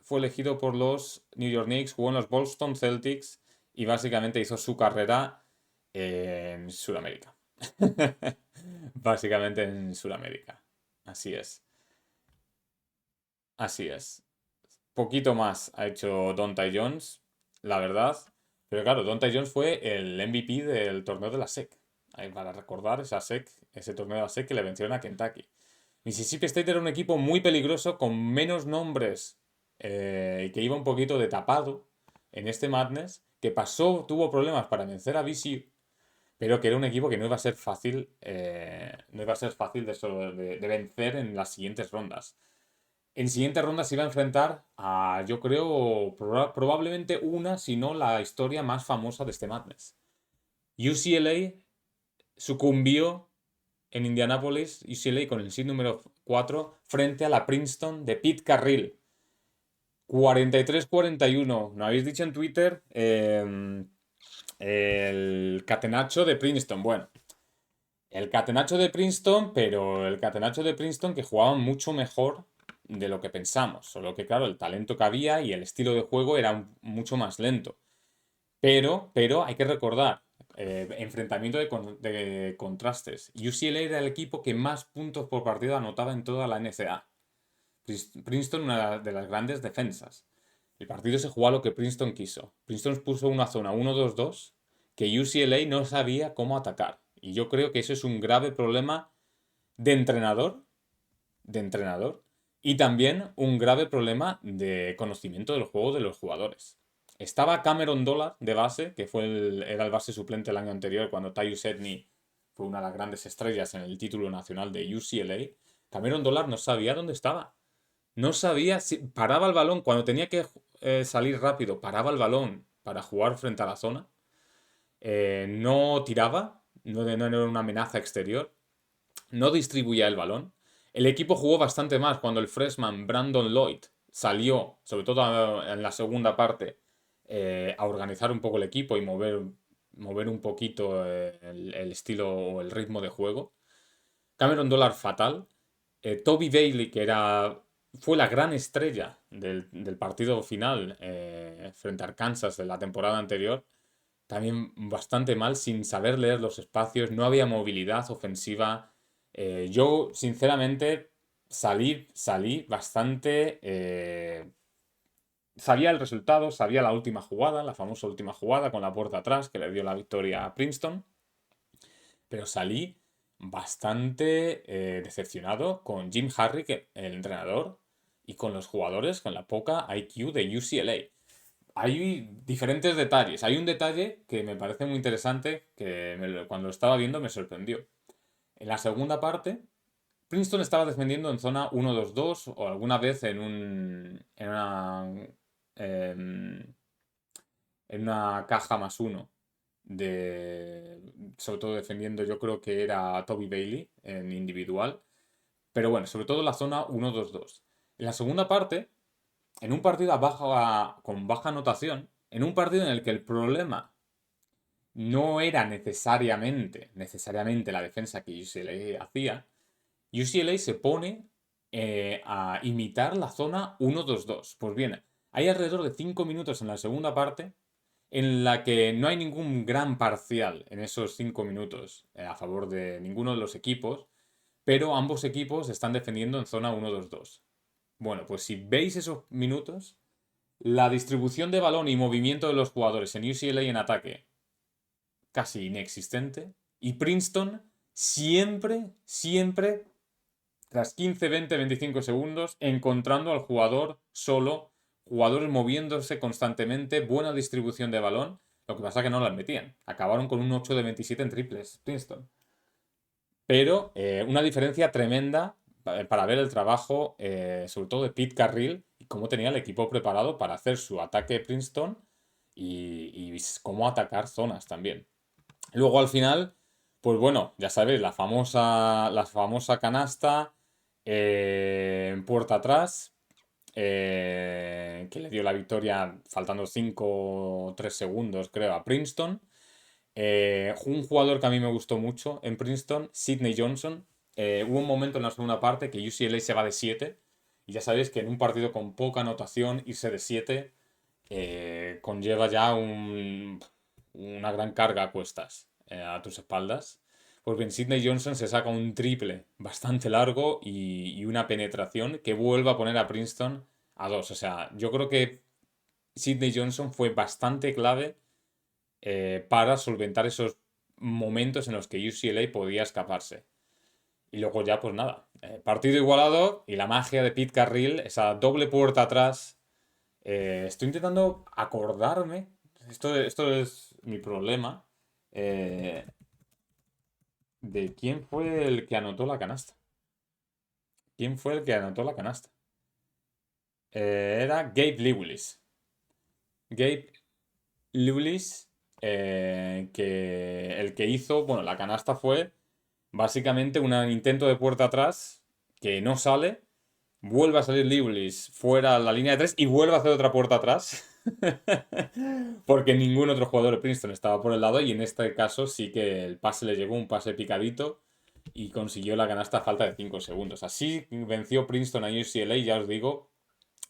fue elegido por los New York Knicks, jugó en los Boston Celtics y básicamente hizo su carrera en Sudamérica. Básicamente en Sudamérica. Así es. Así es. Poquito más ha hecho Dontai Jones, la verdad. Pero claro, Dontai Jones fue el MVP del torneo de la SEC. Ahí para recordar esa SEC, ese torneo de la SEC que le vencieron a Kentucky. Mississippi State era un equipo muy peligroso, con menos nombres y que iba un poquito de tapado en este Madness, que pasó, tuvo problemas para vencer a VCU, pero que era un equipo que no iba a ser fácil, no iba a ser fácil de vencer en las siguientes rondas. En siguientes rondas se iba a enfrentar a, yo creo, probablemente una, si no la historia más famosa de este Madness. UCLA sucumbió en Indianápolis, UCLA con el seed número 4 frente a la Princeton de Pete Carril. 43-41. ¿No habéis dicho en Twitter? El catenacho de Princeton. Bueno, el catenacho de Princeton, pero el catenacho de Princeton que jugaban mucho mejor de lo que pensamos. Solo que, claro, el talento que había y el estilo de juego era mucho más lento. Pero hay que recordar, enfrentamiento de contrastes. UCLA era el equipo que más puntos por partido anotaba en toda la NCAA. Princeton, una de las grandes defensas. El partido se jugó a lo que Princeton quiso. Princeton puso una zona 1-2-2 que UCLA no sabía cómo atacar. Y yo creo que eso es un grave problema de entrenador, de entrenador, y también un grave problema de conocimiento del juego de los jugadores. Estaba Cameron Dollar de base, que era el base suplente el año anterior cuando Tyus Edney fue una de las grandes estrellas en el título nacional de UCLA. Cameron Dollar no sabía dónde estaba. No sabía si paraba el balón cuando tenía que salir rápido, paraba el balón para jugar frente a la zona. No tiraba, no era una amenaza exterior, no distribuía el balón. El equipo jugó bastante más cuando el freshman Brandon Lloyd salió, sobre todo en la segunda parte, a organizar un poco el equipo y mover un poquito el estilo o el ritmo de juego. Cameron Dollar fatal. Toby Bailey, fue la gran estrella del partido final frente a Arkansas de la temporada anterior, también bastante mal, sin saber leer los espacios, no había movilidad ofensiva. Yo, sinceramente, salí bastante. Sabía el resultado, sabía la última jugada, la famosa última jugada con la puerta atrás que le dio la victoria a Princeton, pero salí bastante decepcionado con Jim Harrick, el entrenador, y con los jugadores con la poca IQ de UCLA. Hay diferentes detalles. Hay un detalle que me parece muy interesante, que cuando lo estaba viendo me sorprendió. En la segunda parte, Princeton estaba defendiendo en zona 1-2-2 o alguna vez em, en una caja más uno. Sobre todo defendiendo, yo creo que era Toby Bailey en individual. Pero bueno, sobre todo la zona 1-2-2. En la segunda parte, en un partido con baja anotación, en un partido en el que el problema no era necesariamente la defensa que UCLA hacía, UCLA se pone a imitar la zona 1-2-2. Pues bien, hay alrededor de 5 minutos en la segunda parte en la que no hay ningún gran parcial en esos 5 minutos a favor de ninguno de los equipos, pero ambos equipos están defendiendo en zona 1-2-2. Bueno, pues si veis esos minutos, la distribución de balón y movimiento de los jugadores en UCLA en ataque casi inexistente. Y Princeton siempre, tras 15, 20, 25 segundos, encontrando al jugador solo, jugadores moviéndose constantemente, buena distribución de balón. Lo que pasa es que no las metían. Acabaron con un 8 de 27 en triples, Princeton. Pero una diferencia tremenda para ver el trabajo, sobre todo de Pete Carril, y cómo tenía el equipo preparado para hacer su ataque Princeton y cómo atacar zonas también. Luego al final, pues bueno, ya sabéis, la famosa canasta en puerta atrás, que le dio la victoria faltando 5 o 3 segundos, creo, a Princeton. Un jugador que a mí me gustó mucho en Princeton, Sidney Johnson. Hubo un momento en la segunda parte que UCLA se va de 7. Y ya sabéis que en un partido con poca anotación, irse de 7 conlleva ya una gran carga a cuestas a tus espaldas. Pues bien, Sidney Johnson se saca un triple bastante largo y una penetración que vuelve a poner a Princeton a 2. O sea, yo creo que Sidney Johnson fue bastante clave para solventar esos momentos en los que UCLA podía escaparse. Y luego ya, pues nada, partido igualado y la magia de Pete Carril, esa doble puerta atrás. Estoy intentando acordarme, esto es mi problema. de quién fue el que anotó la canasta. ¿Quién fue el que anotó la canasta? Era Gabe Lewis. Gabe Lewis, que el que hizo, bueno, la canasta fue básicamente un intento de puerta atrás que no sale, vuelve a salir Lewis fuera a la línea de tres y vuelve a hacer otra puerta atrás. Porque ningún otro jugador de Princeton estaba por el lado y en este caso sí que el pase le llegó, un pase picadito y consiguió la canasta a falta de 5 segundos. Así venció Princeton a UCLA, ya os digo,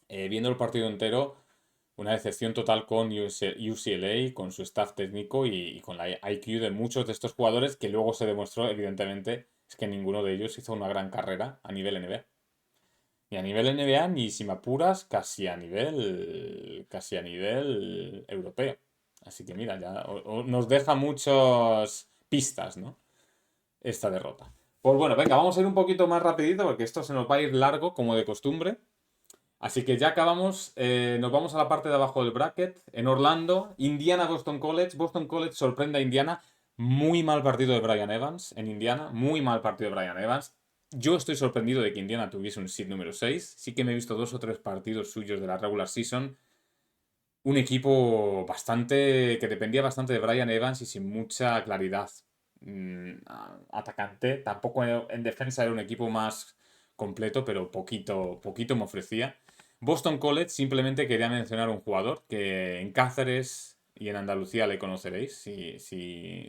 viendo el partido entero, una decepción total con UCLA, con su staff técnico y con la IQ de muchos de estos jugadores que luego se demostró, evidentemente, es que ninguno de ellos hizo una gran carrera a nivel NBA. Ni a nivel NBA, ni si me apuras, casi a nivel europeo. Así que mira, ya nos deja muchas pistas, ¿no? Esta derrota. Pues bueno, venga, vamos a ir un poquito más rapidito porque esto se nos va a ir largo, como de costumbre. Así que ya acabamos, nos vamos a la parte de abajo del bracket. En Orlando, Indiana, Boston College. Boston College sorprende a Indiana. Muy mal partido de Brian Evans en Indiana. Muy mal partido de Brian Evans. Yo estoy sorprendido de que Indiana tuviese un seed número 6. Sí que me he visto 2 o 3 partidos suyos de la regular season. Un equipo bastante que dependía bastante de Brian Evans y sin mucha claridad atacante. Tampoco en defensa era un equipo más completo, pero poquito me ofrecía. Boston College simplemente quería mencionar un jugador que en Cáceres y en Andalucía le conoceréis si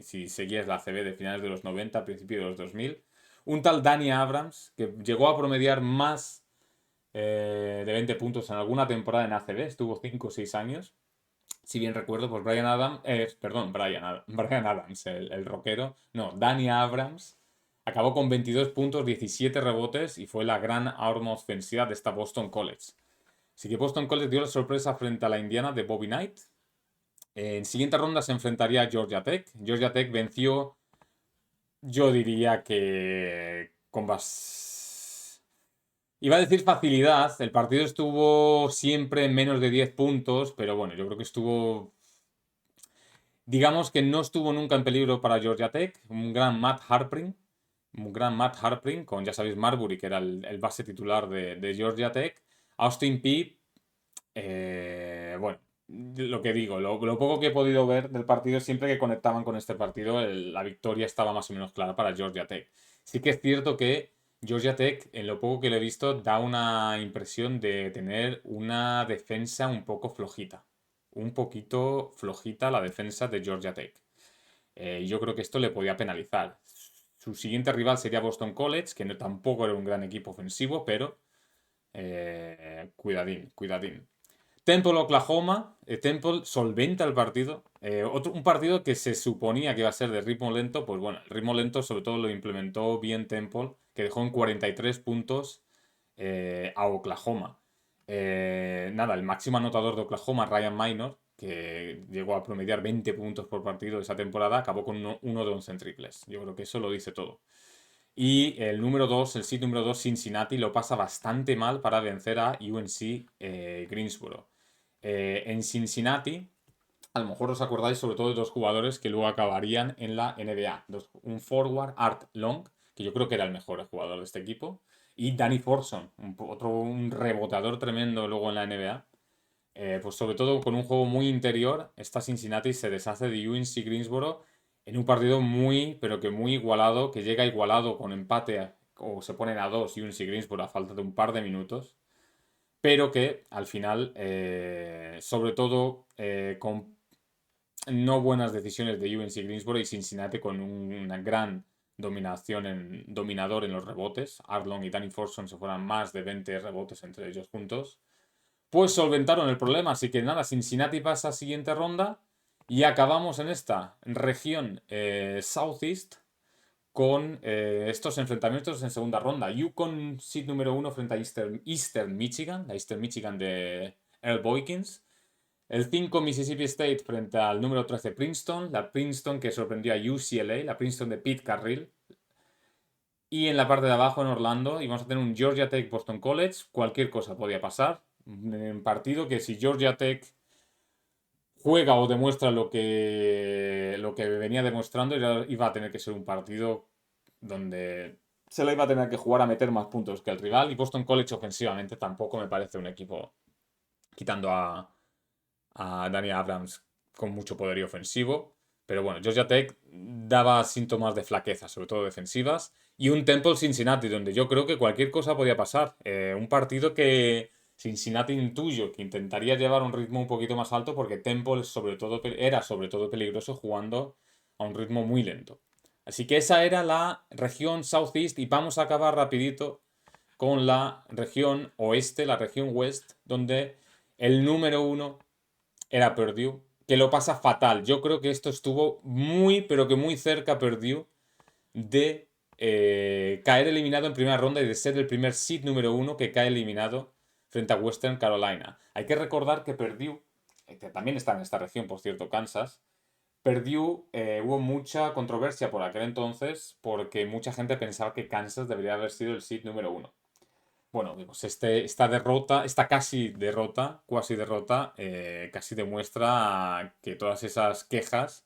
seguías la ACB de finales de los 90, principios de los 2000. Un tal Danny Abrams que llegó a promediar más de 20 puntos en alguna temporada en ACB, estuvo 5 o 6 años. Si bien recuerdo, pues Brian Adams, perdón, Brian Adams, el rockero, no, Danny Abrams, acabó con 22 puntos, 17 rebotes y fue la gran arma ofensiva de esta Boston College. Así que Boston College dio la sorpresa frente a la Indiana de Bobby Knight. En siguiente ronda se enfrentaría a Georgia Tech. Georgia Tech venció, yo diría que con Iba a decir facilidad, el partido estuvo siempre en menos de 10 puntos, pero bueno, yo creo que estuvo. Digamos que no estuvo nunca en peligro para Georgia Tech. Un gran Matt Harpring, con ya sabéis Marbury, que era el base titular de Georgia Tech. Austin Peay, bueno, lo que digo, lo poco que he podido ver del partido, siempre que conectaban con este partido, la victoria estaba más o menos clara para Georgia Tech. Sí que es cierto que Georgia Tech, en lo poco que le he visto, da una impresión de tener una defensa un poco flojita. Un poquito flojita la defensa de Georgia Tech. Yo creo que esto le podía penalizar. Su siguiente rival sería Boston College, que no, tampoco era un gran equipo ofensivo, pero cuidadín, cuidadín. Temple, Oklahoma. Temple solventa el partido. Un partido que se suponía que iba a ser de ritmo lento. Pues bueno, el ritmo lento sobre todo lo implementó bien Temple, que dejó en 43 puntos a Oklahoma. Nada, el máximo anotador de Oklahoma, Ryan Minor, que llegó a promediar 20 puntos por partido esa temporada, acabó con uno de 11 en triples. Yo creo que eso lo dice todo. Y el número 2, el seed número 2, Cincinnati, lo pasa bastante mal para vencer a UNC Greensboro. En Cincinnati, a lo mejor os acordáis sobre todo de 2 jugadores que luego acabarían en la NBA. Un forward, Art Long, que yo creo que era el mejor jugador de este equipo, y Danny Forson, un rebotador tremendo luego en la NBA. Pues sobre todo con un juego muy interior, esta Cincinnati se deshace de UNC Greensboro en un partido muy, pero que muy igualado, que llega igualado con empate o se ponen a 2 UNC Greensboro a falta de un par de minutos, pero que al final, sobre todo con no buenas decisiones de UNC Greensboro y Cincinnati con una gran dominador en los rebotes, Arlong y Danny Forson se fueran más de 20 rebotes entre ellos juntos, pues solventaron el problema. Así que nada, Cincinnati pasa a siguiente ronda y acabamos en esta región Southeast con estos enfrentamientos en segunda ronda. Yukon seed número 1 frente a Eastern Michigan, la Eastern Michigan de Earl Boykins. El 5 Mississippi State frente al número 13 Princeton, la Princeton que sorprendió a UCLA, la Princeton de Pete Carril. Y en la parte de abajo en Orlando íbamos a tener un Georgia Tech Boston College, cualquier cosa podía pasar. Un partido que si Georgia Tech juega o demuestra lo que venía demostrando, iba a tener que ser un partido donde se le iba a tener que jugar a meter más puntos que el rival. Y Boston College ofensivamente tampoco me parece un equipo, quitando a Danny Abrams, con mucho poderío ofensivo. Pero bueno, Georgia Tech daba síntomas de flaqueza, sobre todo defensivas. Y un Temple Cincinnati, donde yo creo que cualquier cosa podía pasar. Un partido que Cincinnati intuyo que intentaría llevar un ritmo un poquito más alto porque Temple era sobre todo peligroso jugando a un ritmo muy lento. Así que esa era la región Southeast y vamos a acabar rapidito con la región oeste, la región West, donde el número uno era Purdue, que lo pasa fatal. Yo creo que esto estuvo muy, pero que muy cerca Purdue de caer eliminado en primera ronda y de ser el primer seed número uno que cae eliminado frente a Western Carolina. Hay que recordar que Purdue, que también está en esta región, por cierto, Kansas, Purdue, hubo mucha controversia por aquel entonces porque mucha gente pensaba que Kansas debería haber sido el seed número uno. Bueno, pues esta derrota, esta cuasi derrota, casi demuestra que todas esas quejas,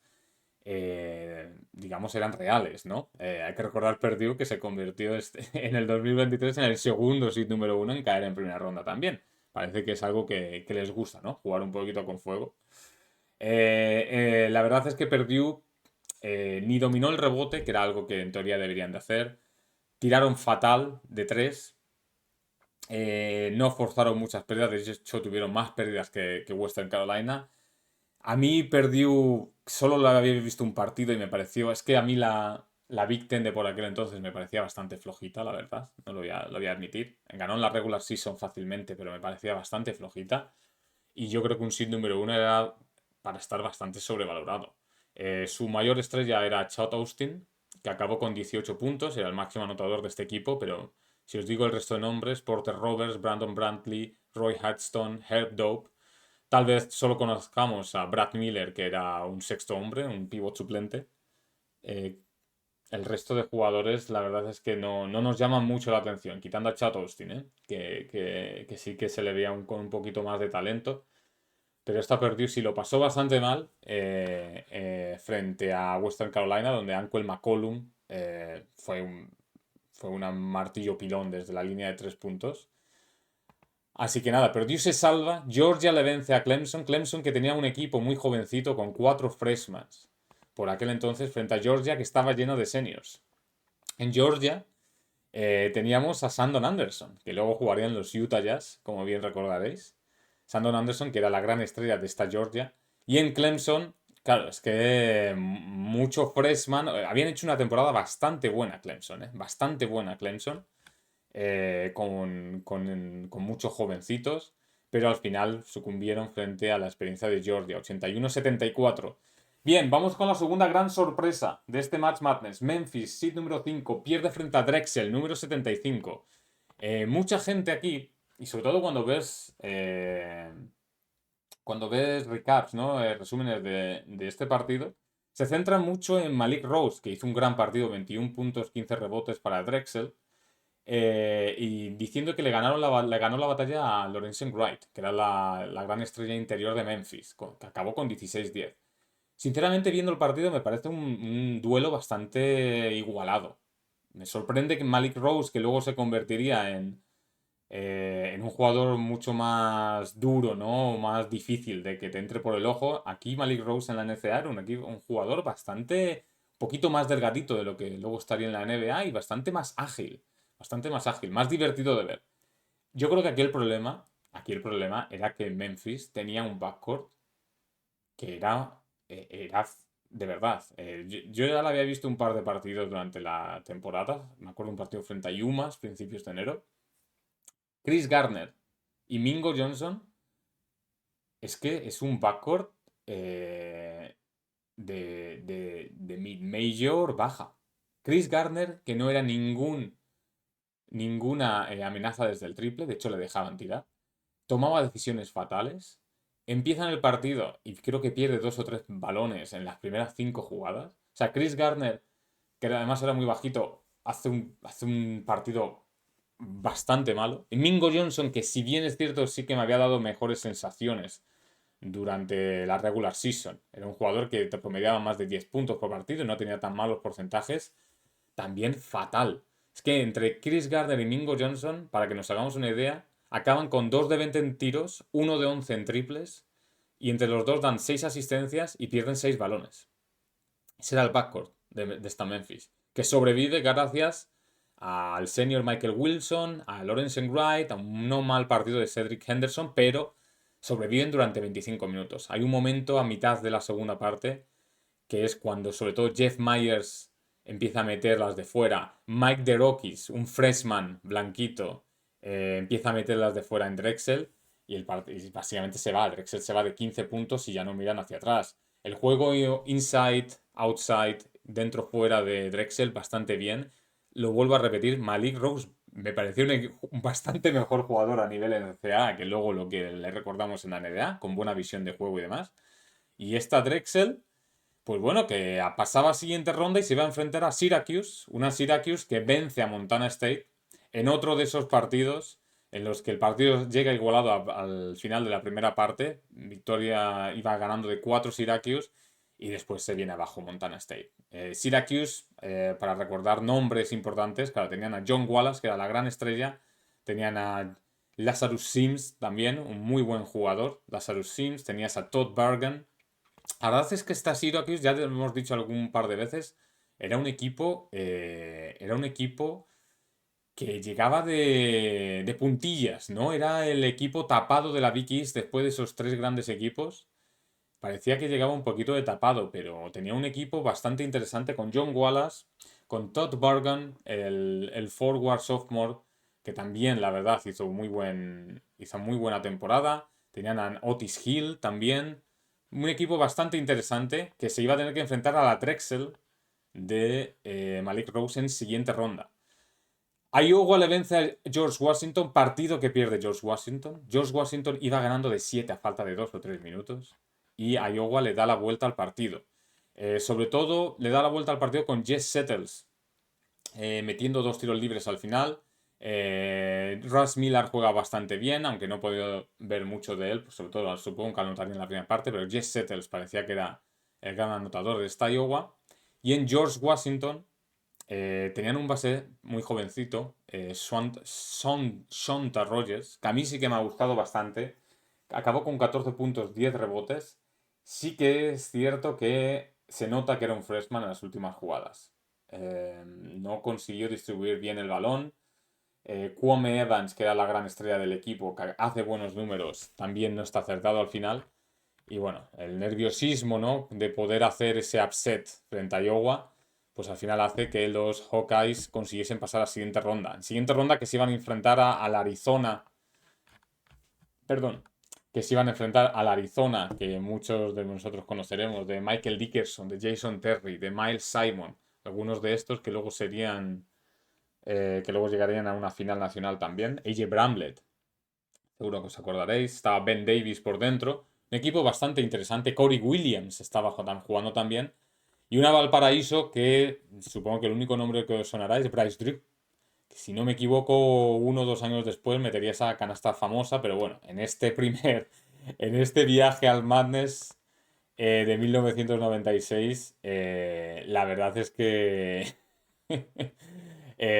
digamos, eran reales, ¿no? Hay que recordar Purdue que se convirtió en el 2023 en el segundo seed número uno en caer en primera ronda también. Parece que es algo que les gusta, ¿no? Jugar un poquito con fuego. La verdad es que Purdue ni dominó el rebote, que era algo que en teoría deberían de hacer. Tiraron fatal de tres. No forzaron muchas pérdidas, de hecho tuvieron más pérdidas que Western Carolina. A mí Purdue solo lo había visto un partido y me pareció, es que a mí la Big Ten de por aquel entonces me parecía bastante flojita, la verdad, no lo voy a admitir. Ganó en la regular season fácilmente, pero me parecía bastante flojita. Y yo creo que un seed número uno era para estar bastante sobrevalorado. Su mayor estrella era Chad Austin, que acabó con 18 puntos, era el máximo anotador de este equipo, pero si os digo el resto de nombres, Porter Roberts, Brandon Brantley, Roy Hudson, Herb Dope, tal vez solo conozcamos a Brad Miller, que era un sexto hombre, un pivot suplente. Eh, el resto de jugadores, la verdad es que no nos llaman mucho la atención, quitando a Chad Austin, que sí que se le veía con un poquito más de talento. Pero esta Purdue sí lo pasó bastante mal frente a Western Carolina, donde Uncle McCollum fue un martillo pilón desde la línea de 3 puntos. Así que nada, Purdue se salva. Georgia le vence a Clemson. Clemson que tenía un equipo muy jovencito con 4 freshmen por aquel entonces frente a Georgia que estaba lleno de seniors. En Georgia teníamos a Sandon Anderson, que luego jugaría en los Utah Jazz, como bien recordaréis. Sandon Anderson, que era la gran estrella de esta Georgia. Y en Clemson, claro, es que mucho freshman. Habían hecho una temporada bastante buena Clemson, bastante buena Clemson. Con muchos jovencitos. Pero al final sucumbieron frente a la experiencia de Georgia, 81-74. Bien, vamos con la segunda gran sorpresa de este March Madness. Memphis, seed número 5, pierde frente a Drexel, número 75. Mucha gente aquí, y sobre todo cuando ves recaps, ¿no? Resúmenes de este partido, se centra mucho en Malik Rose, que hizo un gran partido, 21 puntos, 15 rebotes para Drexel, y diciendo que le ganó la batalla a Lorenzen Wright, que era la gran estrella interior de Memphis, que acabó con 16-10. Sinceramente, viendo el partido, me parece un duelo bastante igualado. Me sorprende que Malik Rose, que luego se convertiría en un jugador mucho más duro, ¿no? Más difícil de que te entre por el ojo. Aquí Malik Rose en la NCAA era un jugador bastante, poquito más delgadito de lo que luego estaría en la NBA y bastante más ágil, más divertido de ver. Yo creo que aquí el problema era que Memphis tenía un backcourt que era de verdad. Yo ya la había visto un par de partidos durante la temporada. Me acuerdo un partido frente a Yumas, principios de enero. Chris Garner y Mingo Johnson es que es un backcourt de mid-major baja. Chris Garner, que no era ninguna amenaza desde el triple, de hecho le dejaban tirar, tomaba decisiones fatales, empieza en el partido y creo que pierde 2 o 3 balones en las primeras 5 jugadas. O sea, Chris Garner, que además era muy bajito, hace un partido bastante malo. Y Mingo Johnson, que si bien es cierto, sí que me había dado mejores sensaciones durante la regular season. Era un jugador que te promediaba más de 10 puntos por partido y no tenía tan malos porcentajes. también fatal. Es que entre Chris Gardner y Mingo Johnson, para que nos hagamos una idea, acaban con 2 de 20 en tiros, 1 de 11 en triples, y entre los dos dan 6 asistencias y pierden 6 balones. Ese era el backcourt de esta Memphis, que sobrevive gracias al senior Michael Wilson, a Lawrence Wright, a un no mal partido de Cedric Henderson, pero sobreviven durante 25 minutos. Hay un momento a mitad de la segunda parte que es cuando sobre todo Jeff Myers empieza a meter las de fuera. Mike DeRockis, un freshman blanquito, empieza a meter las de fuera en Drexel y básicamente se va. Drexel se va de 15 puntos y ya no miran hacia atrás. El juego inside, outside, dentro, fuera de Drexel, bastante bien. Lo vuelvo a repetir, Malik Rose me pareció un bastante mejor jugador a nivel NCAA que luego lo que le recordamos en la NBA, con buena visión de juego y demás. Y esta Drexel, pues bueno, que pasaba a siguiente ronda y se iba a enfrentar a Syracuse, una Syracuse que vence a Montana State en otro de esos partidos en los que el partido llega igualado al final de la primera parte. Victoria iba ganando de 4 Syracuse y después se viene abajo Montana State. Syracuse, para recordar nombres importantes, claro, tenían a John Wallace, que era la gran estrella, tenían a Lazarus Sims también, un muy buen jugador, Lazarus Sims, tenías a Todd Bergen. La verdad es que esta Syracuse, ya lo hemos dicho algún par de veces, era un equipo que llegaba de puntillas, ¿no? Era el equipo tapado de la Big East después de esos 3 grandes equipos. Parecía que llegaba un poquito de tapado, pero tenía un equipo bastante interesante con John Wallace, con Todd Bergen, el forward sophomore, que también, la verdad, hizo muy buena temporada. Tenían a Otis Hill también. Un equipo bastante interesante que se iba a tener que enfrentar a la Drexel de Malik Rose en siguiente ronda. Iowa le vence a George Washington, partido que pierde George Washington. George Washington iba ganando de 7 a falta de 2 o 3 minutos. Y Iowa le da la vuelta al partido. Sobre todo le da la vuelta al partido con Jess Settles, metiendo 2 tiros libres al final. Russ Miller juega bastante bien, aunque no he podido ver mucho de él, pues sobre todo supongo que anotaría en la primera parte, pero Jess Settles parecía que era el gran anotador de esta Iowa. Y en George Washington tenían un base muy jovencito, Shonta Rogers, que a mí sí que me ha gustado bastante. Acabó con 14 puntos, 10 rebotes. Sí que es cierto que se nota que era un freshman en las últimas jugadas. No consiguió distribuir bien el balón. Kwame Evans, que era la gran estrella del equipo, que hace buenos números, también no está acertado al final. Y bueno, el nerviosismo, ¿no?, de poder hacer ese upset frente a Iowa, pues al final hace que los Hawkeyes consiguiesen pasar a la siguiente ronda. En siguiente ronda que se iban a enfrentar al Arizona. Perdón. Que se iban a enfrentar al Arizona, que muchos de nosotros conoceremos, de Michael Dickerson, de Jason Terry, de Miles Simon. Algunos de estos que luego serían. Que luego llegarían a una final nacional también. AJ Bramlett, seguro que os acordaréis. Estaba Ben Davis por dentro. Un equipo bastante interesante. Corey Williams estaba jugando también. Y una Valparaíso que supongo que el único nombre que os sonará es Bryce Drew. Que si no me equivoco, 1 o 2 años después metería esa canasta famosa. Pero bueno, en este viaje al Madness de 1996, la verdad es que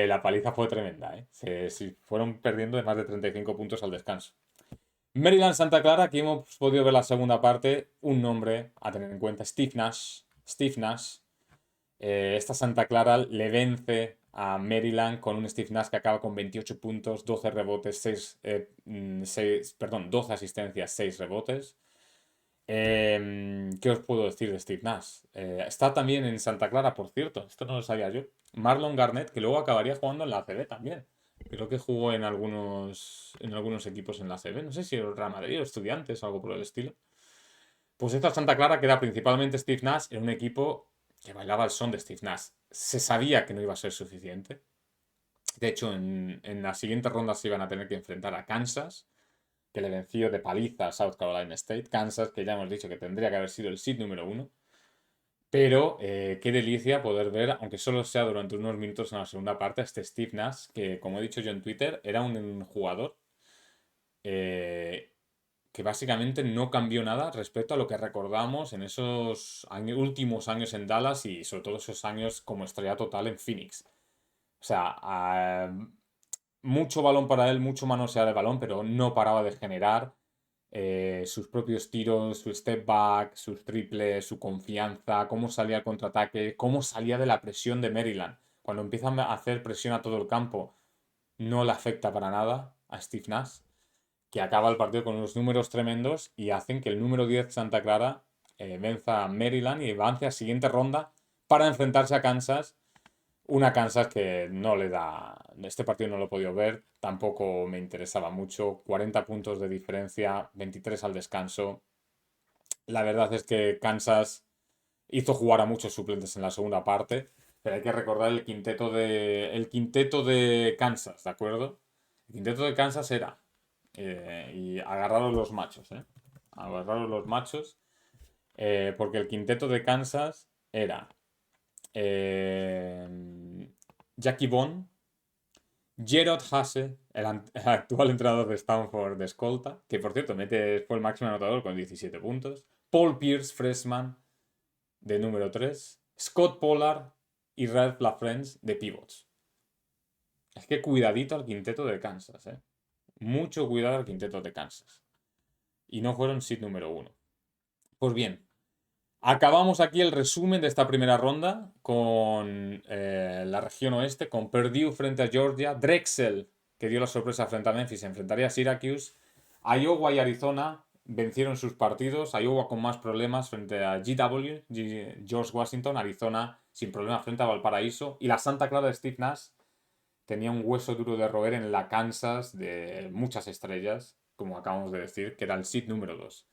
la paliza fue tremenda, ¿eh? Se fueron perdiendo de más de 35 puntos al descanso. Maryland Santa Clara, aquí hemos podido ver la segunda parte. Un nombre a tener en cuenta, Steve Nash. Steve Nash. Esta Santa Clara le vence a Maryland con un Steve Nash que acaba con 28 puntos, 12 rebotes, 12 asistencias, 6 rebotes. ¿Qué os puedo decir de Steve Nash? Está también en Santa Clara, por cierto. Esto no lo sabía yo. Marlon Garnett, que luego acabaría jugando en la ACB también. Creo que jugó en algunos equipos en la ACB. No sé si el Real Madrid o Estudiantes o algo por el estilo. Pues esta Santa Clara, que era principalmente Steve Nash, era un equipo que bailaba el son de Steve Nash. Se sabía que no iba a ser suficiente. De hecho, en la siguiente ronda se iban a tener que enfrentar a Kansas, que le venció de paliza a South Carolina State. Kansas, que ya hemos dicho que tendría que haber sido el seed número 1. Pero qué delicia poder ver, aunque solo sea durante unos minutos en la segunda parte, a este Steve Nash, que como he dicho yo en Twitter, era un jugador eh, que básicamente no cambió nada respecto a lo que recordamos en esos últimos años en Dallas y sobre todo esos años como estrella total en Phoenix. O sea, mucho balón para él, mucho manosear el balón, pero no paraba de generar sus propios tiros, su step back, sus triples, su confianza, cómo salía al contraataque, cómo salía de la presión de Maryland. Cuando empiezan a hacer presión a todo el campo, no le afecta para nada a Steve Nash, que acaba el partido con unos números tremendos y hacen que el número 10 Santa Clara venza a Maryland y avance a siguiente ronda para enfrentarse a Kansas. Una Kansas que no le da. Este partido no lo he podido ver, tampoco me interesaba mucho. 40 puntos de diferencia, 23 al descanso. La verdad es que Kansas hizo jugar a muchos suplentes en la segunda parte, pero hay que recordar el quinteto de Kansas, ¿de acuerdo? El quinteto de Kansas era, y agarraros los machos, ¿eh? Agarraros los machos, porque el quinteto de Kansas era Jackie Bond, Gerard Haase, el actual entrenador de Stanford de escolta, que por cierto fue el máximo anotador con 17 puntos, Paul Pierce, freshman, de número 3, Scott Pollard y Ralph LaFrance de pivots. Es que cuidadito al quinteto de Kansas, ¿eh? Mucho cuidado al quinteto de Kansas. Y no fueron seed número 1. Pues bien, acabamos aquí el resumen de esta primera ronda con la región oeste, con Purdue frente a Georgia, Drexel, que dio la sorpresa frente a Memphis, se enfrentaría a Syracuse, Iowa y Arizona vencieron sus partidos, Iowa con más problemas frente a George Washington, Arizona sin problemas frente a Valparaíso, y la Santa Clara de Steve Nash tenía un hueso duro de roer en la Kansas de muchas estrellas, como acabamos de decir, que era el seed número 2.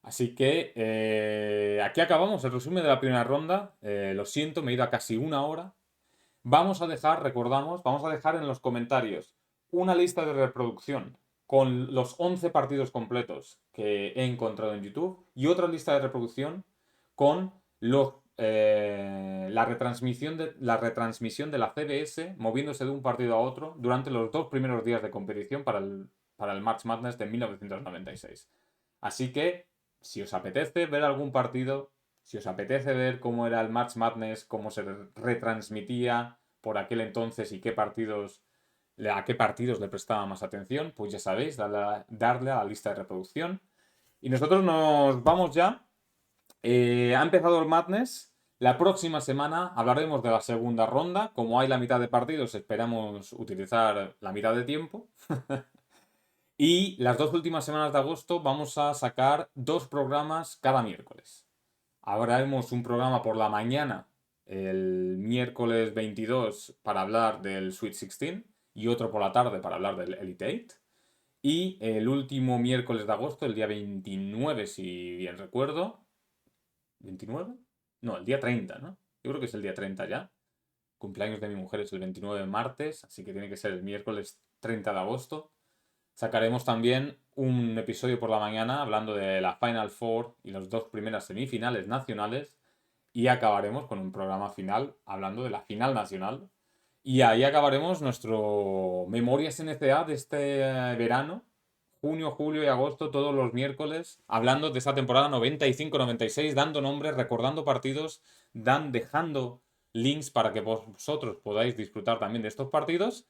Así que aquí acabamos el resumen de la primera ronda. Lo siento, me he ido a casi una hora. Vamos a dejar en los comentarios una lista de reproducción con los 11 partidos completos que he encontrado en YouTube y otra lista de reproducción con la retransmisión de la CBS moviéndose de un partido a otro durante los 2 primeros días de competición para el March Madness de 1996. Así que, si os apetece ver algún partido, si os apetece ver cómo era el March Madness, cómo se retransmitía por aquel entonces y a qué partidos le prestaba más atención, pues ya sabéis, darle a la lista de reproducción. Y nosotros nos vamos ya. Ha empezado el Madness. La próxima semana hablaremos de la segunda ronda. Como hay la mitad de partidos, esperamos utilizar la mitad de tiempo. Y las 2 últimas semanas de agosto vamos a sacar 2 programas cada miércoles. Haremos un programa por la mañana, el miércoles 22, para hablar del Sweet 16 y otro por la tarde para hablar del Elite 8. Y el último miércoles de agosto, el día 29, si bien recuerdo. ¿29? No, el día 30, ¿no? Yo creo que es el día 30 ya. Cumpleaños de mi mujer es el 29 de martes, así que tiene que ser el miércoles 30 de agosto. Sacaremos también un episodio por la mañana hablando de la Final Four y las 2 primeras semifinales nacionales. Y acabaremos con un programa final hablando de la final nacional. Y ahí acabaremos nuestro Memorias NCA de este verano. Junio, julio y agosto, todos los miércoles, hablando de esta temporada 95-96, dando nombres, recordando partidos, dejando links para que vosotros podáis disfrutar también de estos partidos.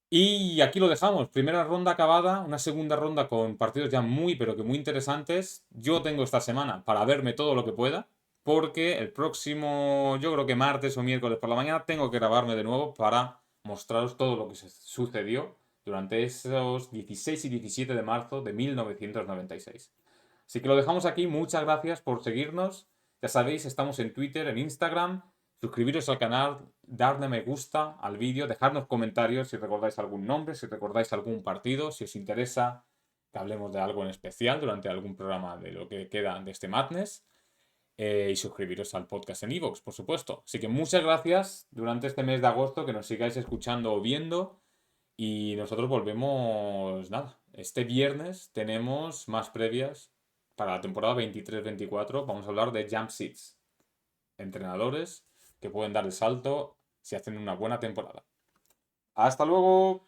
Y aquí lo dejamos. Primera ronda acabada, una segunda ronda con partidos ya muy, pero que muy interesantes. Yo tengo esta semana para verme todo lo que pueda, porque el próximo, yo creo que martes o miércoles por la mañana, tengo que grabarme de nuevo para mostraros todo lo que sucedió durante esos 16 y 17 de marzo de 1996. Así que lo dejamos aquí. Muchas gracias por seguirnos. Ya sabéis, estamos en Twitter, en Instagram. Suscribiros al canal, darle me gusta al vídeo, dejadnos comentarios si recordáis algún nombre, si recordáis algún partido, si os interesa que hablemos de algo en especial durante algún programa de lo que queda de este Madness. Y suscribiros al podcast en iVoox, por supuesto. Así que muchas gracias durante este mes de agosto que nos sigáis escuchando o viendo. Y nosotros volvemos, nada, este viernes tenemos más previas para la temporada 23-24. Vamos a hablar de jump seats, entrenadores que pueden dar el salto si hacen una buena temporada. ¡Hasta luego!